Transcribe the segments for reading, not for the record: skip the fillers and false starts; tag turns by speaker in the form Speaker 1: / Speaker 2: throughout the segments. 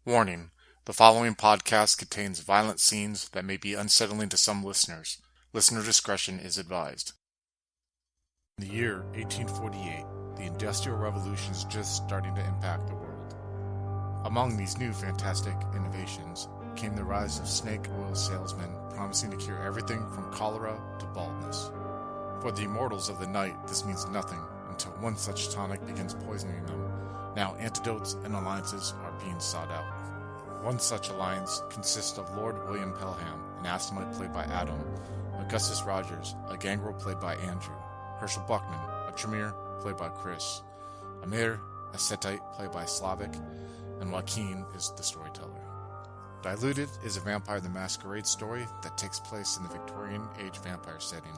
Speaker 1: Warning: the following podcast contains violent scenes that may be unsettling to some listeners. Listener discretion is advised. In the year 1848, the Industrial Revolution is just starting to impact the world. Among these new fantastic innovations came the rise of snake oil salesmen promising to cure everything from cholera to baldness. For the immortals of the night, this means nothing until one such tonic begins poisoning them. Now antidotes and alliances are being sought out. One such alliance consists of Lord William Pelham, an Astamite played by Adam, Augustus Rogers, a gangrel played by Andrew, Herschel Buckman, a Tremere played by Chris, Amir, a Setite played by Slavic, and Joaquin is the storyteller. Diluted is a Vampire the Masquerade story that takes place in the Victorian Age vampire setting.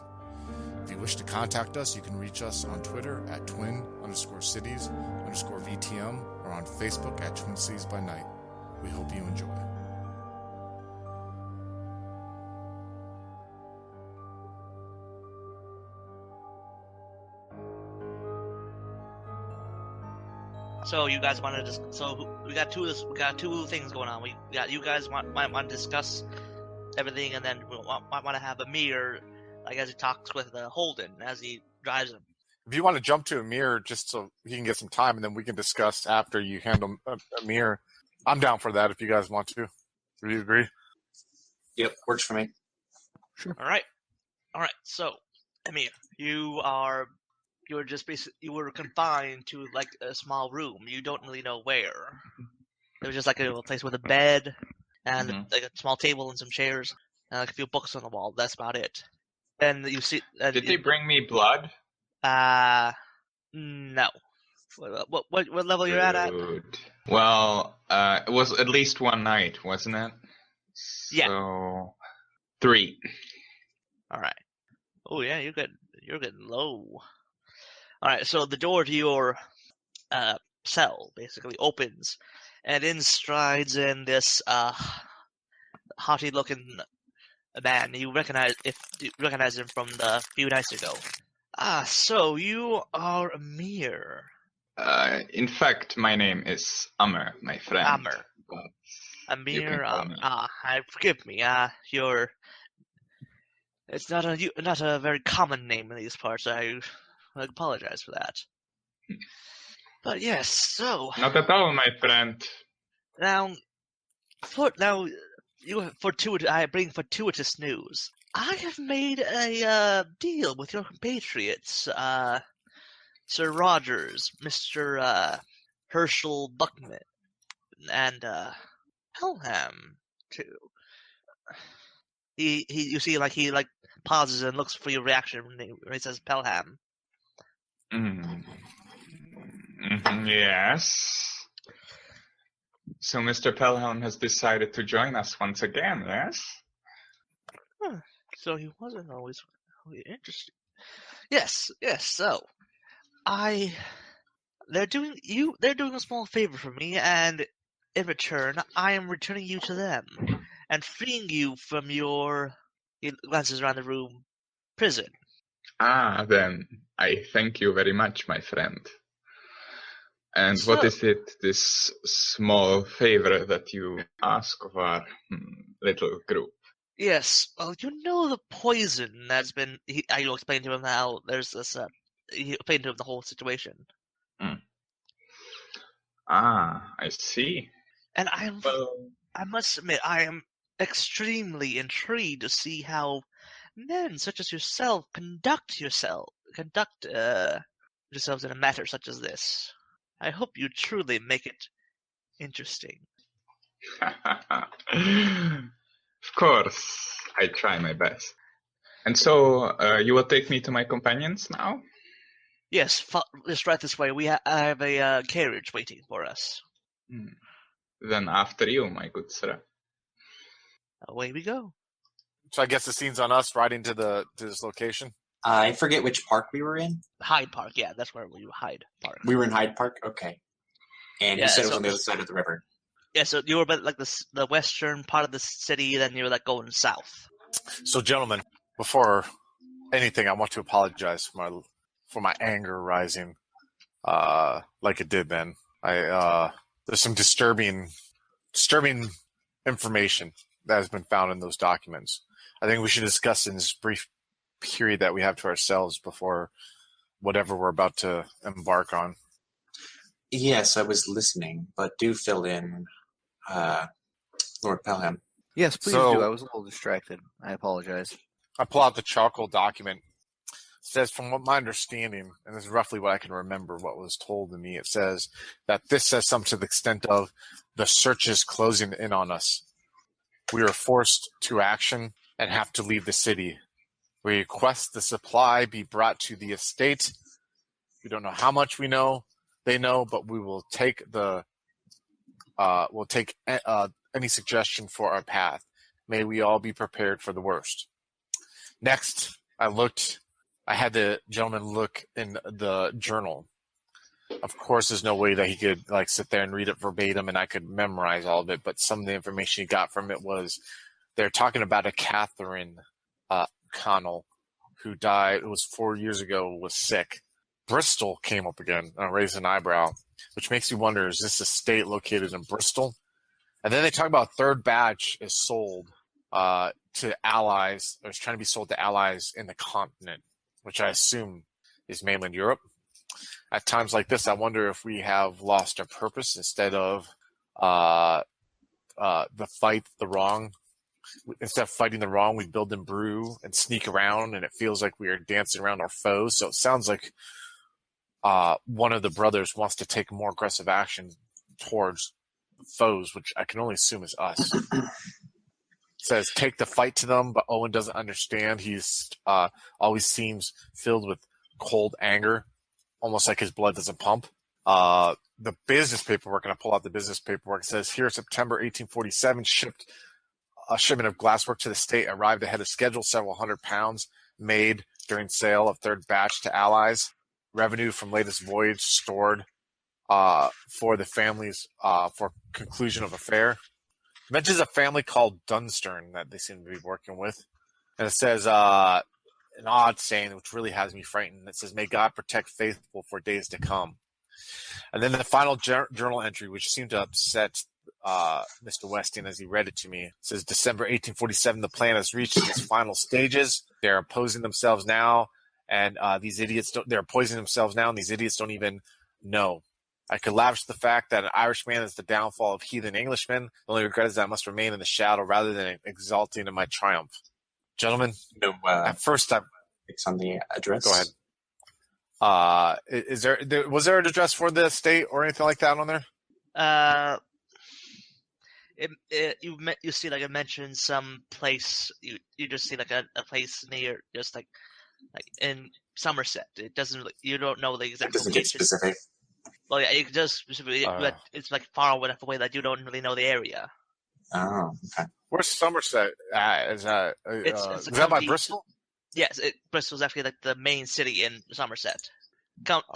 Speaker 1: If you wish to contact us, you can reach us on Twitter at twin_cities_VTM or on Facebook at Twin Cities by Night. We hope you enjoy.
Speaker 2: So you guys want to just we got two things going on. We got you guys might want to discuss everything, and then we might want to have Amir, like as he talks with Holden as he drives him.
Speaker 1: If you want to jump to Amir just so he can get some time, and then we can discuss after you handle Amir, I'm down for that if you guys want to. Do you agree?
Speaker 3: Yep, works for me.
Speaker 1: Sure.
Speaker 2: All right. So, Amir, you were confined to like a small room. You don't really know where. It was just like a place with a bed and like a small table and some chairs and like a few books on the wall. That's about it. And you see.
Speaker 4: Did they bring me blood?
Speaker 2: No. What level you're at?
Speaker 4: Well, it was at least one night, wasn't it?
Speaker 2: Yeah.
Speaker 4: So 3.
Speaker 2: All right. Oh yeah, you're getting low. All right, so the door to your cell basically opens, and in strides in this haughty-looking man. You recognize him from the few nights ago. So you are Amir.
Speaker 4: In fact, my name is Amr, my friend.
Speaker 2: Amr. Amir. Forgive me. It's not a very common name in these parts. I apologize for that. But yes, so
Speaker 4: Not at all, my friend.
Speaker 2: I bring fortuitous news. I have made a deal with your compatriots, Sir Rogers, Mr. Herschel Buckman, and Pelham too. You see, he pauses and looks for your reaction when he says Pelham.
Speaker 4: Yes. So Mr. Pelham has decided to join us once again, yes?
Speaker 2: So he wasn't always really interested. Yes. So they're doing a small favor for me, and in return, I am returning you to them and freeing you from your. He glances around the room. Prison.
Speaker 4: Then I thank you very much, my friend. And what is it, this small favor that you ask of our little group?
Speaker 2: Yes, well, you know the poison that's been. I will explain to him how there's this. He explained to him the whole situation.
Speaker 4: I see.
Speaker 2: And I must admit, I am extremely intrigued to see how men such as yourself conduct yourselves in a matter such as this. I hope you truly make it interesting.
Speaker 4: Of course, I try my best. And so, you will take me to my companions now?
Speaker 2: Yes, just right this way. I have a carriage waiting for us.
Speaker 4: Then after you, my good sir.
Speaker 2: Away we go.
Speaker 1: So I guess the scene's on us riding to this location.
Speaker 3: I forget which park we were in.
Speaker 2: Hyde Park, yeah, that's where we were. Hyde Park.
Speaker 3: We were in Hyde Park? Okay. And you said it was on the other side of the river.
Speaker 2: Yeah, so you were like the western part of the city, then you were like going south.
Speaker 1: So gentlemen, before anything, I want to apologize for my anger rising like it did then. There's some disturbing disturbing information that has been found in those documents. I think we should discuss in this brief period that we have to ourselves before whatever we're about to embark on.
Speaker 3: Yes, I was listening, but do fill in, Lord Pelham.
Speaker 5: Yes, please do. I was a little distracted. I apologize.
Speaker 1: I pull out the charcoal document. It says, from what my understanding, and this is roughly what I can remember what was told to me, it says that this says something to the extent of the search is closing in on us. We are forced to action and have to leave the city. We request the supply be brought to the estate. We don't know how much they know, but we will take any suggestion for our path. May we all be prepared for the worst. Next, I had the gentleman look in the journal. Of course, there's no way that he could sit there and read it verbatim and I could memorize all of it, but some of the information he got from it was they're talking about a Catherine Connell who died, it was 4 years ago, was sick. Bristol came up again, and I raised an eyebrow, which makes me wonder, is this estate located in Bristol? And then they talk about third batch is sold to allies, or is trying to be sold to allies in the continent, which I assume is mainland Europe. At times like this, I wonder if we have lost our purpose. Instead of instead of fighting the wrong, we build and brew and sneak around, and it feels like we are dancing around our foes. So it sounds like one of the brothers wants to take more aggressive action towards foes, which I can only assume is us. It says, take the fight to them, but Owen doesn't understand. He's always seems filled with cold anger, almost like his blood doesn't pump. The business paperwork, and I pull out the business paperwork, says, here, September 1847, a shipment of glasswork to the state arrived ahead of schedule, several hundred pounds made during sale of third batch to allies. Revenue from latest voyage stored for the families for conclusion of affair. It mentions a family called Dunstern that they seem to be working with. And it says an odd saying, which really has me frightened. It says, may God protect faithful for days to come. And then the final journal entry, which seemed to upset Mr. Weston as he read it to me, says December 1847, the plan has reached its final stages. They're opposing themselves now, and they're poisoning themselves now, and these idiots don't even know. I could lavish the fact that an Irishman is the downfall of heathen Englishmen. The only regret is that I must remain in the shadow rather than exulting in my triumph. Gentlemen, at first
Speaker 3: it's on the address.
Speaker 1: Go ahead. Was there an address for the estate or anything like that on there?
Speaker 2: You see it mentions some place. You just see a place near, just like in Somerset. It doesn't. You don't know the exact.
Speaker 3: It doesn't get specific.
Speaker 2: Well, yeah, it does specifically. But it's far enough away that you don't really know the area.
Speaker 3: Oh, okay.
Speaker 1: Where's Somerset at? Is that by Bristol?
Speaker 2: Yes, Bristol's actually the main city in Somerset.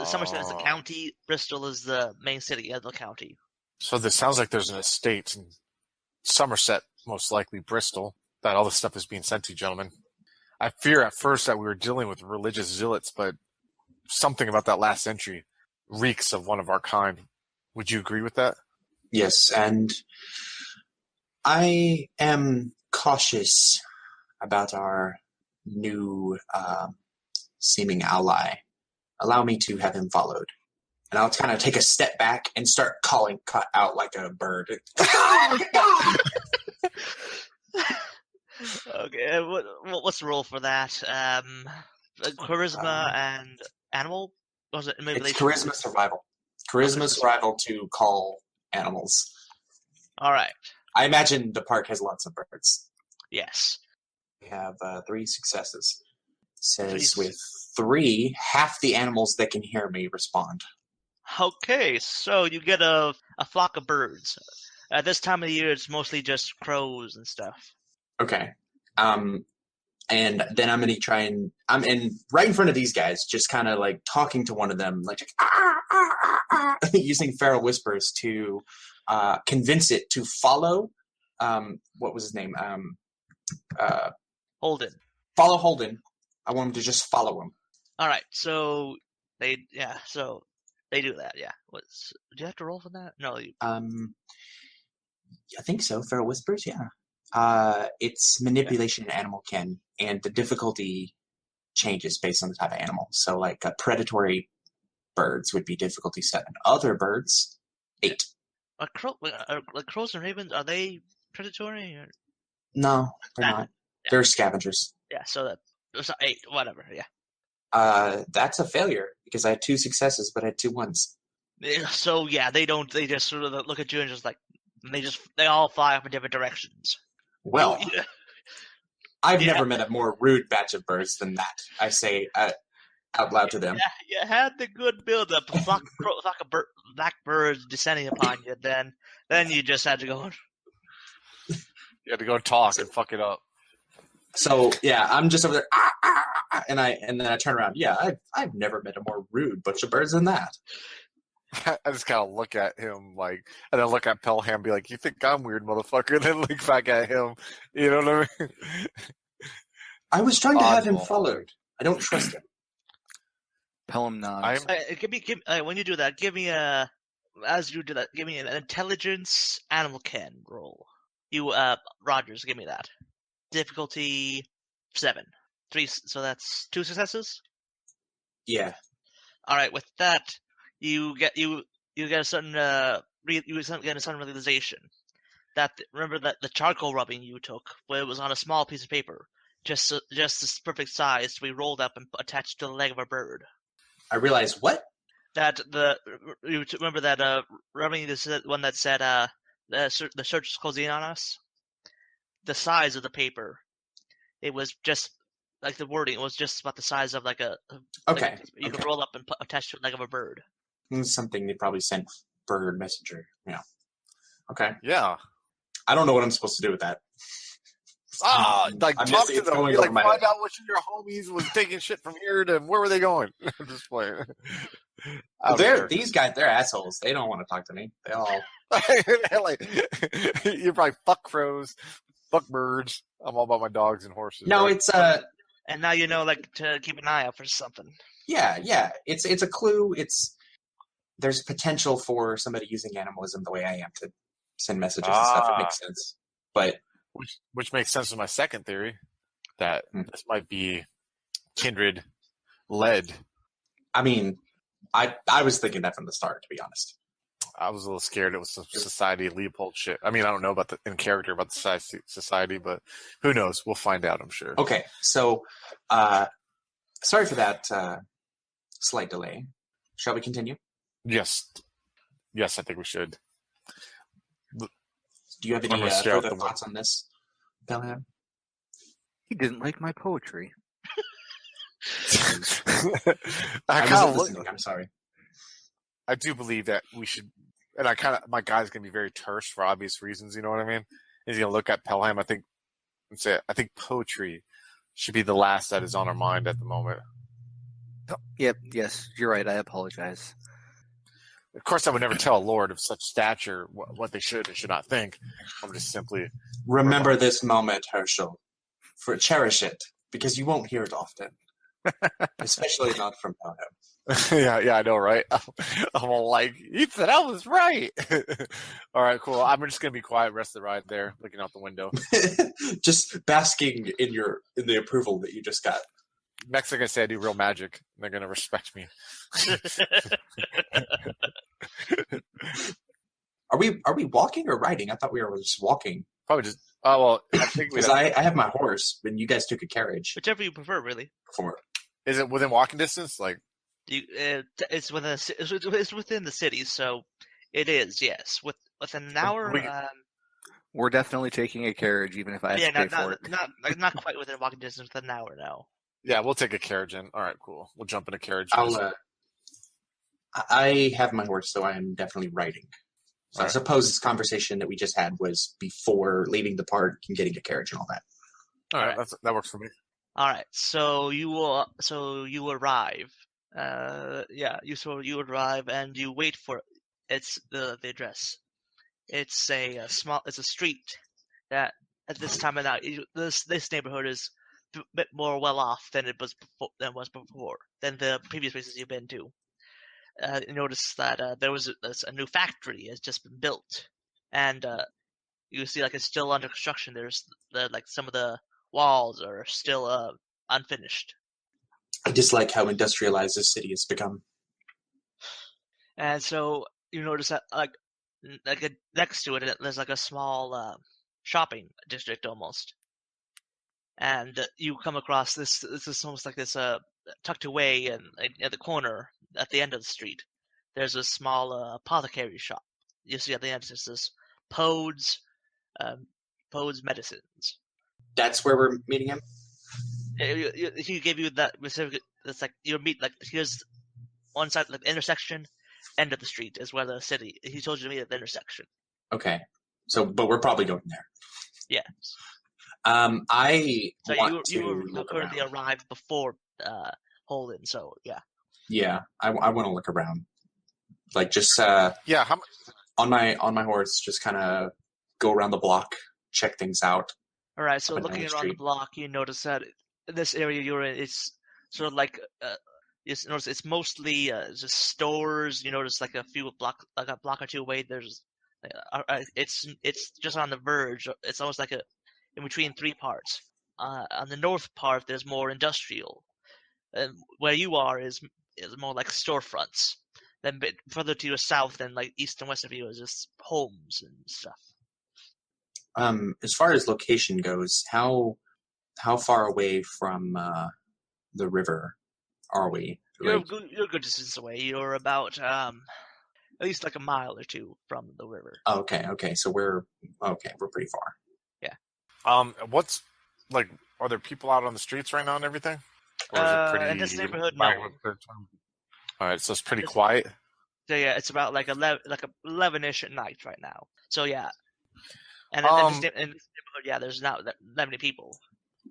Speaker 2: Somerset is the county. Bristol is the main city of the county.
Speaker 1: So this sounds like there's an estate in Somerset, most likely Bristol, that all this stuff is being sent to, gentlemen. I fear at first that we were dealing with religious zealots, but something about that last entry reeks of one of our kind. Would you agree with that?
Speaker 3: Yes, and I am cautious about our new seeming ally. Allow me to have him followed. And I'll kind of take a step back and start calling cut out like a bird.
Speaker 2: Okay, what's the role for that? Charisma and animal? Or was it
Speaker 3: it's charisma survival. Charisma survival to call animals.
Speaker 2: All right.
Speaker 3: I imagine the park has lots of birds.
Speaker 2: Yes.
Speaker 3: We have 3 successes. It says with 3, half the animals that can hear me respond.
Speaker 2: Okay, so you get a flock of birds. At this time of the year, it's mostly just crows and stuff.
Speaker 3: Okay. And then I'm going to try and I'm right in front of these guys, just kind of talking to one of them, using feral whispers to convince it to follow. What was his name?
Speaker 2: Holden.
Speaker 3: Follow Holden. I want him to just follow him.
Speaker 2: All right. So they do that. Yeah. Do you have to roll for that? No.
Speaker 3: I think so. Feral Whispers, yeah. It's manipulation animal kin, and the difficulty changes based on the type of animal. So, like predatory birds would be difficulty 7. Other birds, 8.
Speaker 2: Like crows and ravens, are they predatory? Or...
Speaker 3: No, they're not.
Speaker 2: Yeah.
Speaker 3: They're scavengers.
Speaker 2: Yeah, so that's 8, whatever. Yeah.
Speaker 3: That's a failure because I had 2 successes, but I had 2 1s.
Speaker 2: So yeah, they don't. They just sort of look at you and just like they all fly up in different directions.
Speaker 3: Well,
Speaker 2: Oh, yeah.
Speaker 3: I've never met a more rude batch of birds than that. I say out loud to them.
Speaker 2: Yeah, you had the good build-up. A flock of black birds descending upon you. Then you just had to go.
Speaker 1: You had to go talk and fuck it up.
Speaker 3: So yeah, I'm just over there, and then I turn around. Yeah, I've never met a more rude bunch of birds than that.
Speaker 1: I just kind of look at him and then look at Pelham and be like, you think I'm weird, motherfucker? And then look back at him. You know what I mean?
Speaker 3: I was trying to have him followed. I don't trust him.
Speaker 5: Pelham nods.
Speaker 2: When you do that, give me an intelligence animal kin roll. You, Rogers, give me that. Difficulty 7. 3, so that's 2 successes?
Speaker 3: Yeah.
Speaker 2: Alright, with that, you get a sudden realization that remember that the charcoal rubbing you took, where it was on a small piece of paper, just this perfect size to be rolled up and attached to the leg of a bird.
Speaker 3: I realized what?
Speaker 2: That you remember that rubbing this one that said the search is closing on us. The size of the paper, it was just like the wording. It was just about the size of like a.
Speaker 3: Okay.
Speaker 2: You could roll up and attach to the leg of a bird.
Speaker 3: Something they probably sent bird messenger. Yeah. Okay.
Speaker 1: Yeah.
Speaker 3: I don't know what I'm supposed to do with that.
Speaker 1: Like
Speaker 3: I'm
Speaker 1: talk
Speaker 3: just-
Speaker 1: to
Speaker 3: it's
Speaker 1: them.
Speaker 3: going
Speaker 1: Be
Speaker 3: over
Speaker 1: like,
Speaker 3: my
Speaker 1: find
Speaker 3: head.
Speaker 1: out which of your homies was taking shit from here to where were they going? I'm just playing.
Speaker 3: These guys, they're assholes. They don't want to talk to me. They all.
Speaker 1: Like, you're probably fuck crows, fuck birds. I'm all about my dogs and horses.
Speaker 3: No,
Speaker 1: right?
Speaker 3: it's
Speaker 2: And now you know, like, to keep an eye out for something.
Speaker 3: yeah. It's a clue. There's potential for somebody using animalism the way I am to send messages and stuff. It makes sense. But
Speaker 1: which makes sense with my second theory that this might be Kindred led.
Speaker 3: I mean, I was thinking that from the start, to be honest.
Speaker 1: I was a little scared it was some Society Leopold shit. I mean, I don't know about in character about the society, but who knows? We'll find out, I'm sure.
Speaker 3: Okay, so sorry for that slight delay. Shall we continue?
Speaker 1: Yes, I think we should.
Speaker 3: Do you have
Speaker 1: I'm
Speaker 3: any
Speaker 1: gonna stare out
Speaker 3: further
Speaker 1: the
Speaker 3: thoughts on this, Belham?
Speaker 5: He didn't like my poetry.
Speaker 3: I wasn't listening. I'm sorry.
Speaker 1: I do believe that we should, and my guy's gonna be very terse for obvious reasons. You know what I mean? He's gonna look at Pelham, I think, and say, I think poetry should be the last that is on our mind at the moment.
Speaker 5: Yep, yes, you're right. I apologize.
Speaker 1: Of course, I would never tell a lord of such stature what they should and should not think. I'm just simply
Speaker 3: Remember this moment, Herschel. Cherish it, because you won't hear it often. Especially not from Pelham.
Speaker 1: yeah, I know, right? I'm all like, Ethan, I was right. All right, cool. I'm just gonna be quiet, rest of the ride there, looking out the window,
Speaker 3: Just basking in the approval that you just got.
Speaker 1: Next thing I say, I do real magic. They're gonna respect me.
Speaker 3: Are we walking or riding? I thought we were just walking.
Speaker 1: Probably just. Oh well, I think
Speaker 3: Because I have my horse, and you guys took a carriage
Speaker 2: Whichever you prefer, really.
Speaker 3: before.
Speaker 1: Is it within walking distance? Like,
Speaker 2: It's within the city, so it is. Yes, within an hour.
Speaker 5: We're definitely taking a carriage, even if I have to pay for it.
Speaker 2: Not quite within walking distance. Within an hour, no.
Speaker 1: yeah, we'll take a carriage in. All right, cool. We'll jump in a carriage.
Speaker 3: I have my horse, so I am definitely riding. So I suppose this conversation that we just had was before leaving the park and getting a carriage and all that.
Speaker 1: All right, that works for me.
Speaker 2: All right, so you arrive. You arrive and you wait for it. It's the address. It's it's a street that at this time of night, this neighborhood is a bit more well off than it was before than the previous places you've been to. You notice that there was a new factory has just been built, and you see like it's still under construction. There's some of the walls are still unfinished.
Speaker 3: I dislike how industrialized this city has become.
Speaker 2: And so you notice that next to it, there's like a small shopping district almost. And you come across this. This is almost like this tucked away and at the corner at the end of the street. There's a small apothecary shop. You see at the end there's this Pode's medicines.
Speaker 3: That's where we're meeting him?
Speaker 2: He gave you that specific. It's like you meet like here's one side, like the intersection, end of the street is where the city. He told you to meet at the intersection.
Speaker 3: Okay, but we're probably going there.
Speaker 2: Yes.
Speaker 3: I
Speaker 2: so
Speaker 3: want
Speaker 2: you
Speaker 3: to look
Speaker 2: currently
Speaker 3: around.
Speaker 2: arrived before Holden, so yeah.
Speaker 3: Yeah, I want to look around. Like just
Speaker 1: How
Speaker 3: on my horse, just kind of go around the block, check things out.
Speaker 2: All right, so
Speaker 3: Up and down
Speaker 2: looking
Speaker 3: the
Speaker 2: around the
Speaker 3: street.
Speaker 2: block, you notice that this area you're in, it's sort of like you notice it's mostly just stores. You notice like a block or two away. There's it's just on the verge. It's almost like in between three parts. On the north part, there's more industrial. Where you are is more like storefronts. Then a bit further to your south and like east and west of you is just homes and stuff.
Speaker 3: As far as location goes, how far away from the river are we?
Speaker 2: You're a good distance away. You're about at least like a mile or two from the river.
Speaker 3: Oh, okay. So we're pretty far.
Speaker 2: Yeah.
Speaker 1: What's like? Are there people out on the streets right now and everything? Or is it pretty?
Speaker 2: In this neighborhood, no.
Speaker 1: All right, so it's pretty quiet.
Speaker 2: So yeah, it's about like 11-ish at night right now. So yeah, and in this neighborhood, yeah, there's not that many people.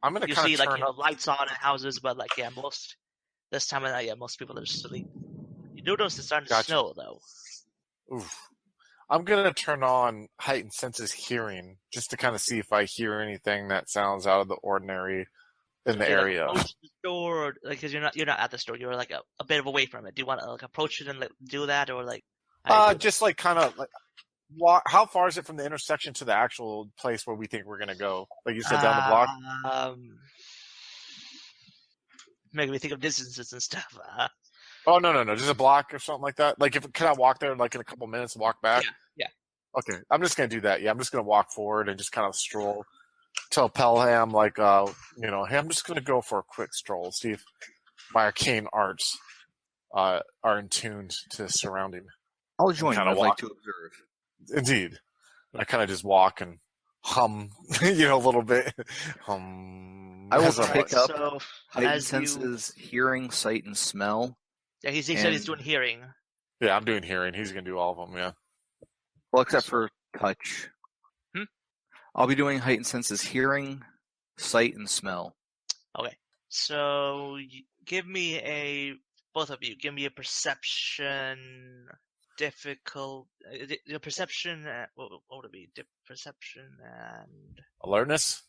Speaker 1: I'm gonna
Speaker 2: you
Speaker 1: kind
Speaker 2: see
Speaker 1: of
Speaker 2: like
Speaker 1: turn up.
Speaker 2: lights on in houses, but like most this time of night, yeah, most people are asleep. You do notice it's starting to snow though.
Speaker 1: Oof. I'm gonna turn on heightened senses hearing just to kind of see if I hear anything that sounds out of the ordinary in the area.
Speaker 2: Like, approach the store, like, because you're not at the store. You're like a bit of away from it. Do you want to like approach it and like, do that, or like?
Speaker 1: Just like kind of like. How far is it from the intersection to the actual place where we think we're gonna go? Like you said, down the block.
Speaker 2: Making me think of distances and stuff.
Speaker 1: Oh no, just a block or something like that. Like, can I walk there like in a couple minutes and walk back?
Speaker 2: Yeah.
Speaker 1: Okay, I'm just gonna do that. Yeah, I'm just gonna walk forward and just kind of stroll. Tell Pelham like, hey, I'm just gonna go for a quick stroll. See if my arcane arts are in tune to surrounding.
Speaker 5: I'll join you. I'd like to observe.
Speaker 1: Indeed. I kind of just walk and hum, a little bit.
Speaker 5: I will pick up heightened senses, hearing, sight, and smell.
Speaker 2: Yeah, he said he's doing hearing.
Speaker 1: Yeah, I'm doing hearing. He's going to do all of them, yeah.
Speaker 5: Well, except for touch. I'll be doing heightened senses, hearing, sight, and smell.
Speaker 2: Okay. So, both of you, give me a perception... difficult perception. What would it be? Perception and
Speaker 1: alertness.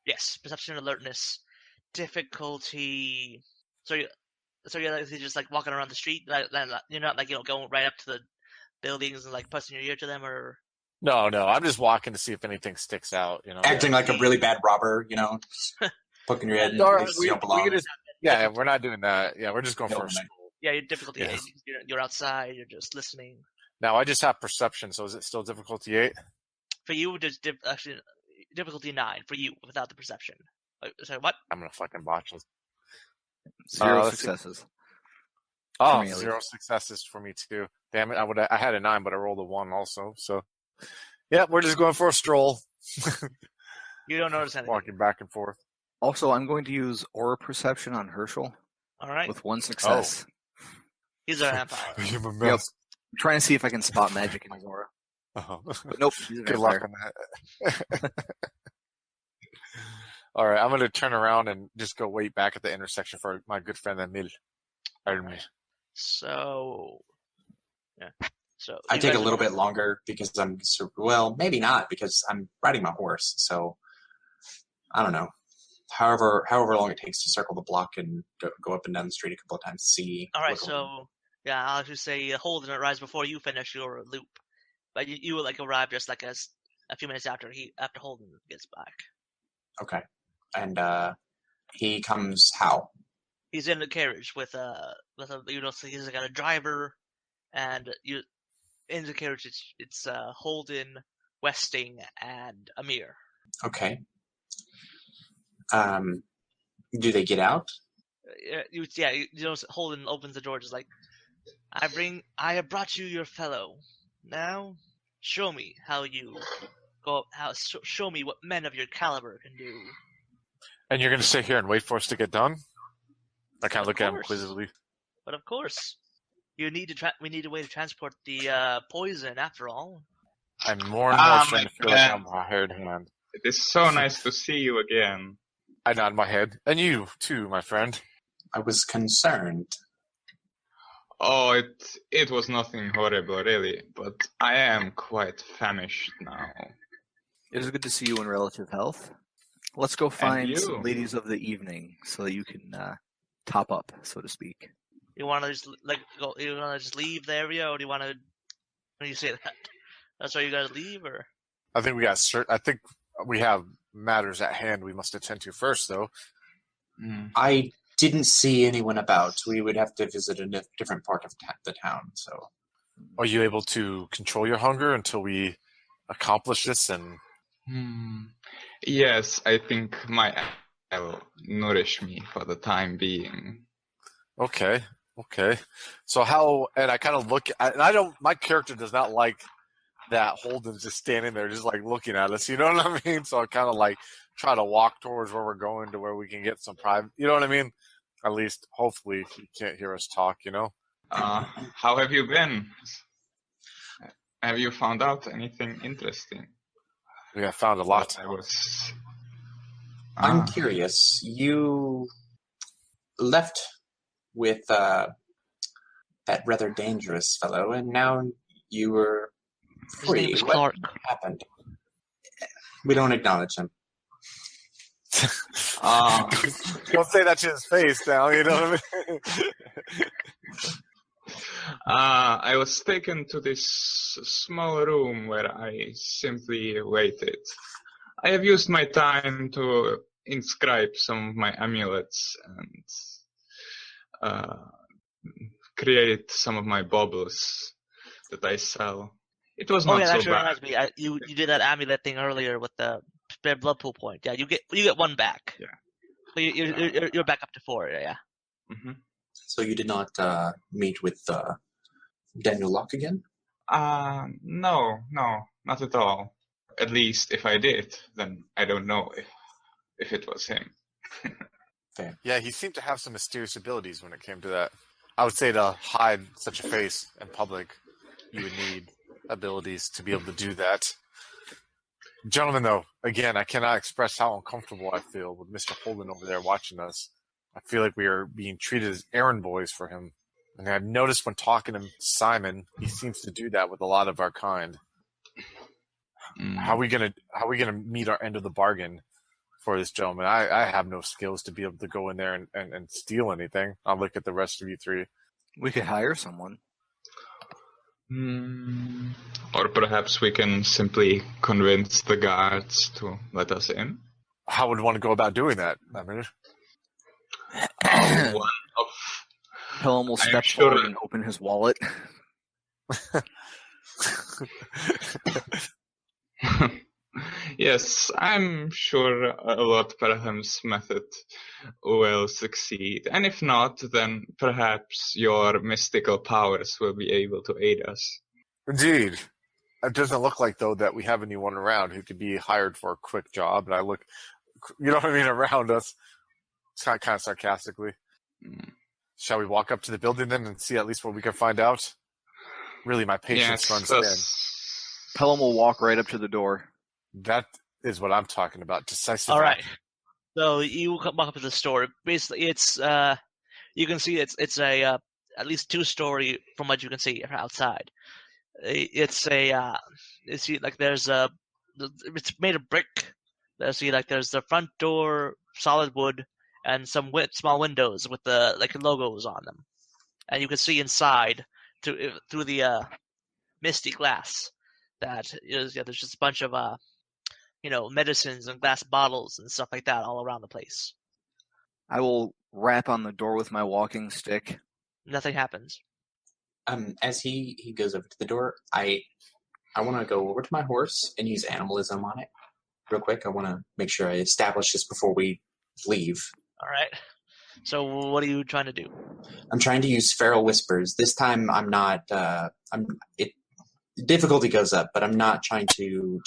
Speaker 2: Yes, perception and alertness. Difficulty. So you're like just like walking around the street. You're not like going right up to the buildings and like pressing your ear to them, or.
Speaker 1: No. I'm just walking to see if anything sticks out.
Speaker 3: Acting like a really bad robber. Poking your head in places you don't belong.
Speaker 1: We're not doing that. Yeah, we're just going for a stroll.
Speaker 2: Yeah, your difficulty 8. You're outside. You're just listening.
Speaker 1: Now I just have perception, so is it still difficulty 8?
Speaker 2: For you, just actually difficulty 9 for you without the perception. Sorry, what?
Speaker 1: I'm gonna fucking botch this.
Speaker 5: 0 successes.
Speaker 1: Oh, 0 successes for me too. Damn it! I had a 9, but I rolled a 1 also. So, yeah, we're just going for a stroll.
Speaker 2: You don't notice anything.
Speaker 1: Walking back and forth.
Speaker 5: Also, I'm going to use aura perception on Herschel.
Speaker 2: All right.
Speaker 5: With 1 success.
Speaker 2: He's our vampire.
Speaker 5: Yep. I'm trying to see if I can spot magic in his aura.
Speaker 1: Oh.
Speaker 5: But nope.
Speaker 1: Good luck on that. All right, I'm going to turn around and just go wait back at the intersection for my good friend Emil.
Speaker 2: So, yeah. So
Speaker 3: I take a little bit longer because maybe not because I'm riding my horse. So I don't know. However long it takes to circle the block and go up and down the street a couple of times to see.
Speaker 2: All right, so yeah, I'll just say Holden arrives before you finish your loop, but you like arrive just like as a few minutes after Holden gets back.
Speaker 3: Okay. And he comes how?
Speaker 2: He's in the carriage with so he's got a driver, and in the carriage it's Holden, Westing, and Amir.
Speaker 3: Okay. Do they get out?
Speaker 2: Holden opens the door, just like, I have brought you your fellow. Now, show me how you go. Show me what men of your caliber can do.
Speaker 1: And you're going to sit here and wait for us to get done? I kind of look at him
Speaker 2: course.
Speaker 1: quizzically.
Speaker 2: But of course, we need a way to transport the poison. After all,
Speaker 1: I'm more and more starting to feel like I'm a hired hand.
Speaker 4: It is so nice to see you again.
Speaker 1: I nod my head. And you, too, my friend.
Speaker 3: I was concerned.
Speaker 4: Oh, it was nothing horrible, really, but I am quite famished now.
Speaker 5: It is good to see you in relative health. Let's go find
Speaker 4: you.
Speaker 5: some ladies of the evening so that you can top up, so to speak.
Speaker 2: you want to just go? You want to just leave the area, or do you want to? When you say that, that's why you guys leave, or?
Speaker 1: I think we have matters at hand we must attend to first, though.
Speaker 3: I didn't see anyone about. We would have to visit a different part of the town. So,
Speaker 1: Are you able to control your hunger until we accomplish this? And
Speaker 4: Yes, I think my will nourish me for the time being.
Speaker 1: Okay. So how? And I kind of look. And I don't. My character does not like that Holden's just standing there, just like looking at us. You know what I mean? So I kind of like try to walk towards where we're going to where we can get some private. You know what I mean? At least, hopefully, he can't hear us talk. You know.
Speaker 4: How have you been? Have you found out anything interesting?
Speaker 1: We have found a lot.
Speaker 3: I'm curious. You left with that rather dangerous fellow, and now you were free.
Speaker 2: His name's
Speaker 3: What
Speaker 2: Clark.
Speaker 3: happened? We don't acknowledge him.
Speaker 1: Don't say that to his face now. You know what I mean?
Speaker 4: I was taken to this small room where I simply waited. I have used my time to inscribe some of my amulets and create some of my baubles that I sell. It was not so
Speaker 2: That
Speaker 4: bad.
Speaker 2: reminds me. You did that amulet thing earlier with the spare blood pool point. Yeah, you get one back.
Speaker 4: Yeah.
Speaker 2: So you're back up to 4. Yeah.
Speaker 4: Mm-hmm.
Speaker 3: So you did not meet with Daniel Locke again?
Speaker 4: No, not at all. At least if I did, then I don't know if it was him.
Speaker 3: Fair.
Speaker 1: Yeah, he seemed to have some mysterious abilities when it came to that. I would say to hide such a face in public, you would need abilities to be able to do that. Gentlemen, though, again, I cannot express how uncomfortable I feel with Mr. Holden over there watching us. I feel like we are being treated as errand boys for him. And I've noticed when talking to Simon, he seems to do that with a lot of our kind. How are we gonna meet our end of the bargain for this gentleman? I have no skills to be able to go in there and steal anything. I'll look at the rest of you three.
Speaker 5: We could hire someone.
Speaker 4: Or perhaps we can simply convince the guards to let us in.
Speaker 1: How would one go about doing that? I mean,
Speaker 5: Pelham will step
Speaker 4: sure
Speaker 5: forward and open his wallet.
Speaker 4: Yes, I'm sure Lord Pelham's method will succeed. And if not, then perhaps your mystical powers will be able to aid us.
Speaker 1: Indeed. It doesn't look like, though, that we have anyone around who could be hired for a quick job. And I look, you know what I mean, around us. It's kind of sarcastically. Shall we walk up to the building then and see at least what we can find out? Really, my patience runs thin.
Speaker 5: Pelham will walk right up to the door.
Speaker 1: That is what I'm talking about. Decisive.
Speaker 2: All right. So you walk up to the store. Basically, it's you can see it's a at least 2-story from what you can see outside. It's a you see like there's it's made of brick. You see like there's the front door, solid wood, and some small windows with the logos on them, and you can see inside through the misty glass. that is, there's just a bunch of medicines and glass bottles and stuff like that all around the place.
Speaker 5: I will rap on the door with my walking stick.
Speaker 2: Nothing happens.
Speaker 3: As he goes over to the door, I want to go over to my horse and use animalism on it real quick. I want to make sure I establish this before we leave.
Speaker 2: All right. So what are you trying to do?
Speaker 3: I'm trying to use feral whispers. This time I'm not. Difficulty goes up, but I'm not trying to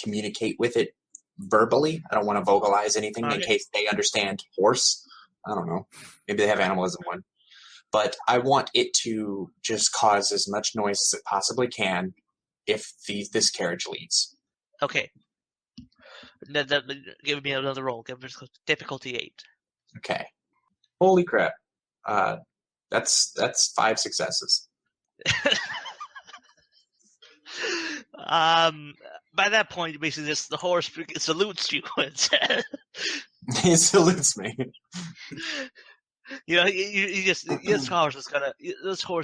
Speaker 3: communicate with it verbally. I don't want to vocalize anything in case they understand horse. I don't know. Maybe they have animalism one. But I want it to just cause as much noise as it possibly can if this carriage leaves.
Speaker 2: Okay. Give me another roll. Give me difficulty 8.
Speaker 3: Okay. Holy crap. That's 5 successes.
Speaker 2: By that point, basically, just the horse salutes you and says,
Speaker 3: He salutes me.
Speaker 2: This horse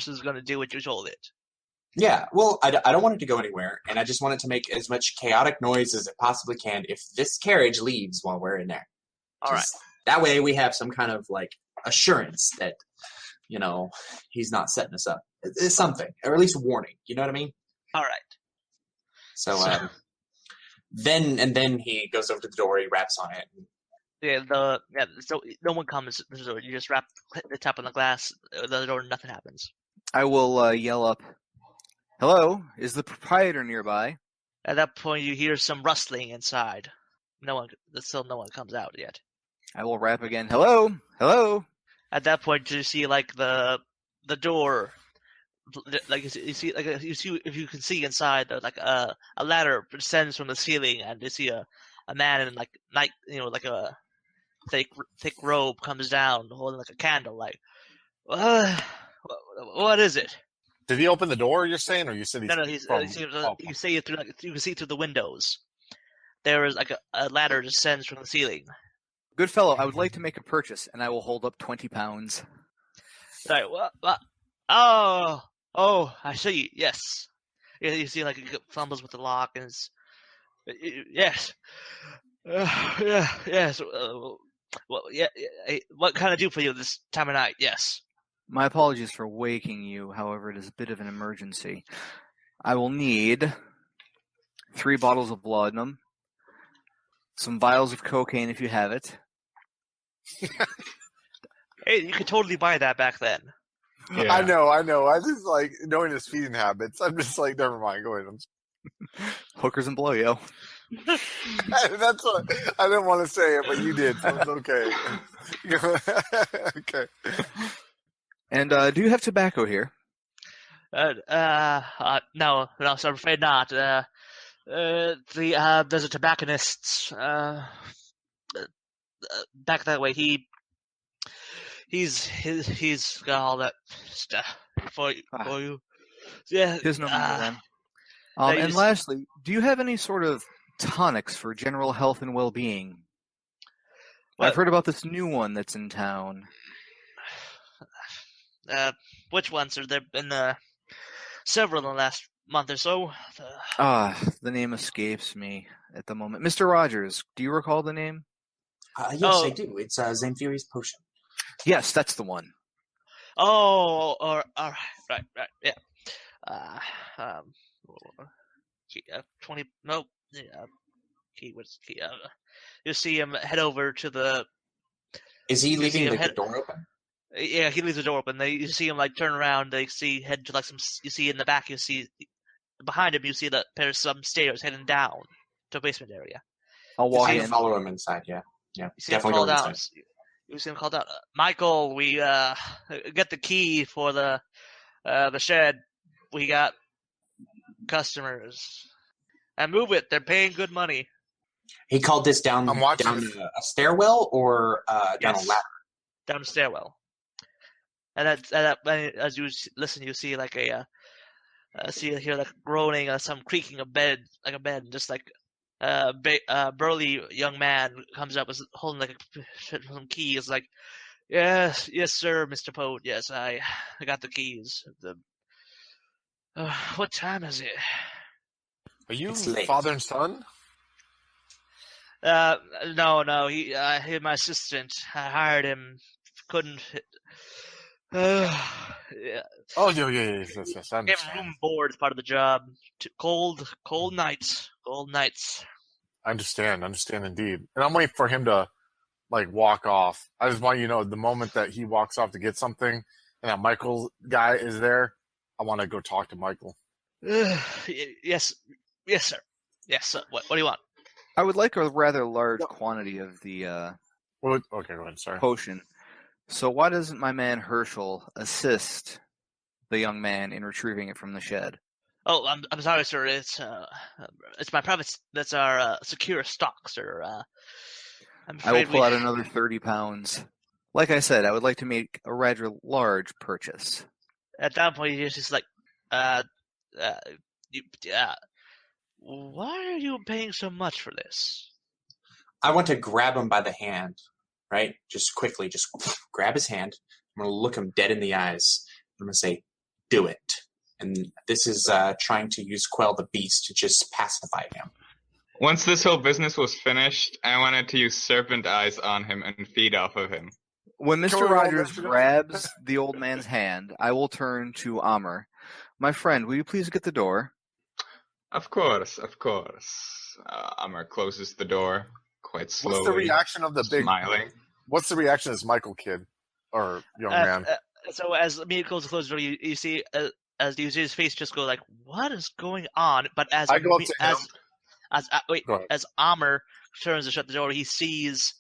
Speaker 2: is gonna do what you told it.
Speaker 3: Yeah, well, I don't want it to go anywhere, and I just want it to make as much chaotic noise as it possibly can if this carriage leaves while we're in there.
Speaker 2: All right.
Speaker 3: That way we have some kind of, assurance that, he's not setting us up. It's something, or at least a warning. You know what I mean?
Speaker 2: All right.
Speaker 3: So, then he goes over to the door, he raps on it.
Speaker 2: So no one comes. So you just tap on the glass, the door, nothing happens.
Speaker 5: I will yell up, "Hello, is the proprietor nearby?"
Speaker 2: At that point, you hear some rustling inside. Still no one comes out yet.
Speaker 5: I will rap again, "Hello, hello."
Speaker 2: At that point, you see the door, if you can see inside, a ladder descends from the ceiling, and you see a man in a thick robe comes down holding a candle. What is it?
Speaker 1: Did he open the door? You're saying, or you said he's
Speaker 2: No. You see it through. You can see through the windows. There is a ladder descends from the ceiling.
Speaker 5: Good fellow, I would like to make a purchase, and I will hold up 20 pounds.
Speaker 2: Right. What? Oh, I see. Yes. You see, he fumbles with the lock, and yes. Yes. What can I do for you this time of night? Yes.
Speaker 5: My apologies for waking you. However, it is a bit of an emergency. I will need 3 bottles of laudanum, some vials of cocaine if you have it.
Speaker 2: Hey, you could totally buy that back then.
Speaker 1: Yeah. I know. I just knowing his feeding habits. I'm just never mind. Go ahead.
Speaker 5: Hookers and blow, yo.
Speaker 1: That's what I didn't want to say it, but you did, so it's okay. Okay.
Speaker 5: And do you have tobacco here?
Speaker 2: No, so I'm afraid not. There's a tobacconist back that way. He's got all that stuff for you. Yeah.
Speaker 5: His number then. And lastly, do you have any sort of tonics for general health and well-being? I've heard about this new one that's in town.
Speaker 2: Which ones? There been several in the last month or so.
Speaker 5: The name escapes me at the moment. Mr. Rogers, do you recall the name?
Speaker 3: Yes, I do. It's Zamfiri's potion.
Speaker 5: Yes, that's the one.
Speaker 2: Oh, right, yeah. 20. No, yeah. What's key? You see him head over to the.
Speaker 3: Is he leaving the door open?
Speaker 2: Yeah, he leaves the door open. You see him turn around. Head to some. You see in the back. You see behind him. You see that there's some stairs heading down to a basement area.
Speaker 5: I'll walk in.
Speaker 3: Follow him inside. Yeah.
Speaker 2: You see him call down. You see him called out. Michael, we get the key for the shed. We got customers. And move it. They're paying good money.
Speaker 3: He called this down a stairwell or down a ladder?
Speaker 2: Down a stairwell. And as you listen, you see hear groaning, some creaking of bed, like a bed, and just burly young man comes up holding some keys. Yes, sir, Mr. Pote. Yes, I got the keys. What time is it?
Speaker 1: Are you
Speaker 3: It's late.
Speaker 1: father and son?
Speaker 2: No. He my assistant. I hired him. Couldn't. Yeah.
Speaker 1: Oh, yeah. Yes. I
Speaker 2: Gave
Speaker 1: understand.
Speaker 2: room board as part of the job. Cold nights.
Speaker 1: I understand indeed. And I'm waiting for him to walk off. I just want you to know the moment that he walks off to get something and that Michael guy is there, I want to go talk to Michael.
Speaker 2: Yes, sir. Yes, sir. What do you want?
Speaker 5: I would like a rather large quantity of the
Speaker 1: Okay, go ahead. Sorry.
Speaker 5: potion. So why doesn't my man Herschel assist the young man in retrieving it from the shed?
Speaker 2: Oh, I'm sorry, sir. It's my private. That's our secure stock, sir. I'm
Speaker 5: I will
Speaker 2: afraid
Speaker 5: pull out another 30 pounds. Like I said, I would like to make a rather large purchase.
Speaker 2: At that point, you're just like, why are you paying so much for this?
Speaker 3: I want to grab him by the hand, right? Just quickly, just grab his hand. I'm going to look him dead in the eyes. I'm going to say, do it. And this is trying to use Quell the Beast to just pacify him.
Speaker 4: Once this whole business was finished, I wanted to use serpent eyes on him and feed off of him.
Speaker 5: When
Speaker 1: Can
Speaker 5: Mr.
Speaker 1: we roll
Speaker 5: Rogers
Speaker 1: this?
Speaker 5: grabs the old man's hand, I will turn to Amr. My friend, will you please get the door?
Speaker 4: Of course. Amr closes the door quite slowly.
Speaker 1: What's the reaction of the big?
Speaker 4: Smiling.
Speaker 1: What's the reaction of this Michael kid or young man?
Speaker 2: So as Mia goes to close the door, you see as you see his face just go like, "What is going on?" But as
Speaker 1: I go up to him.
Speaker 2: as Amr turns to shut the door, he sees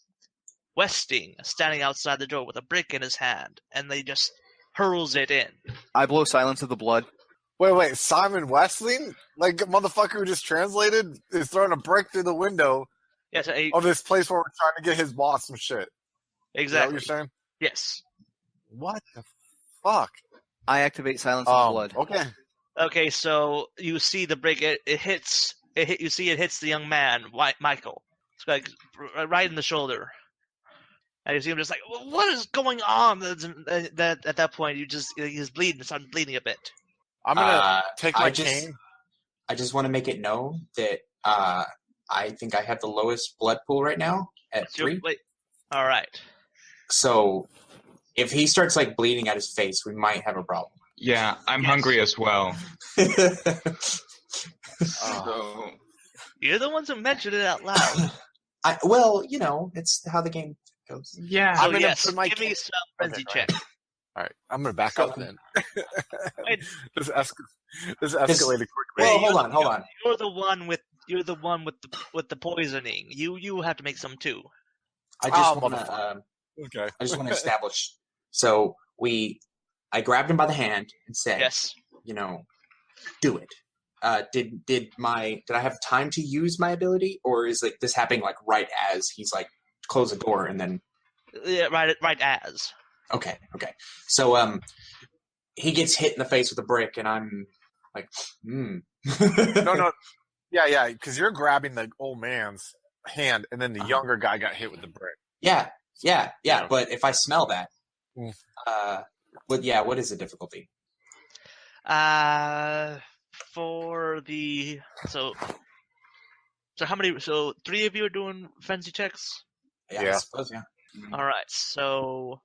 Speaker 2: Westing standing outside the door with a brick in his hand, and they just hurls it in.
Speaker 5: I blow silence of the blood.
Speaker 1: Wait, Simon Westling? Like a motherfucker who just translated is throwing a brick through the window
Speaker 2: Yeah, so
Speaker 1: of this place where we're trying to get his boss some shit.
Speaker 2: exactly.
Speaker 1: Is that what you're saying?
Speaker 2: Yes.
Speaker 1: What the fuck?
Speaker 5: I activate silence of blood.
Speaker 1: Okay.
Speaker 2: Okay, so you see the brick. It hits. You see it hits the young man, Michael. It's like right in the shoulder. And you see him just like, what is going on? That at that point, he's bleeding. It's bleeding a bit.
Speaker 1: I'm gonna take my cane.
Speaker 3: I just want to make it known that I think I have the lowest blood pool right now at 3.
Speaker 2: Wait. All right.
Speaker 3: So if he starts bleeding at his face, we might have a problem.
Speaker 4: Yeah, I'm hungry as well. So
Speaker 2: You're the ones who mentioned it out loud.
Speaker 3: Well, it's how the game goes.
Speaker 4: yeah,
Speaker 2: So
Speaker 1: I'm gonna
Speaker 2: yes,
Speaker 1: put my
Speaker 2: give me some frenzy
Speaker 1: Okay,
Speaker 2: check.
Speaker 1: All right, I'm gonna back up then.
Speaker 2: Wait.
Speaker 1: This escalated quickly.
Speaker 3: Well, hold on.
Speaker 2: You're the one with the poisoning. You have to make some too.
Speaker 3: I just want
Speaker 1: motherfucker.
Speaker 3: to.
Speaker 1: Okay.
Speaker 3: I just want to establish. So I grabbed him by the hand and said,
Speaker 2: Yes.
Speaker 3: Do it. Did I have time to use my ability, or is this happening right as he's close the door and then?
Speaker 2: Yeah, right as.
Speaker 3: Okay. So he gets hit in the face with a brick, and I'm like,
Speaker 1: No. Yeah, because you're grabbing the old man's hand, and then the younger guy got hit with the brick.
Speaker 3: Yeah. But if I smell that,
Speaker 1: Mm.
Speaker 3: what is the difficulty?
Speaker 2: For the so how many? So 3 of you are doing frenzy checks.
Speaker 3: Yeah,
Speaker 1: Yeah.
Speaker 3: I suppose, yeah.
Speaker 2: All right. So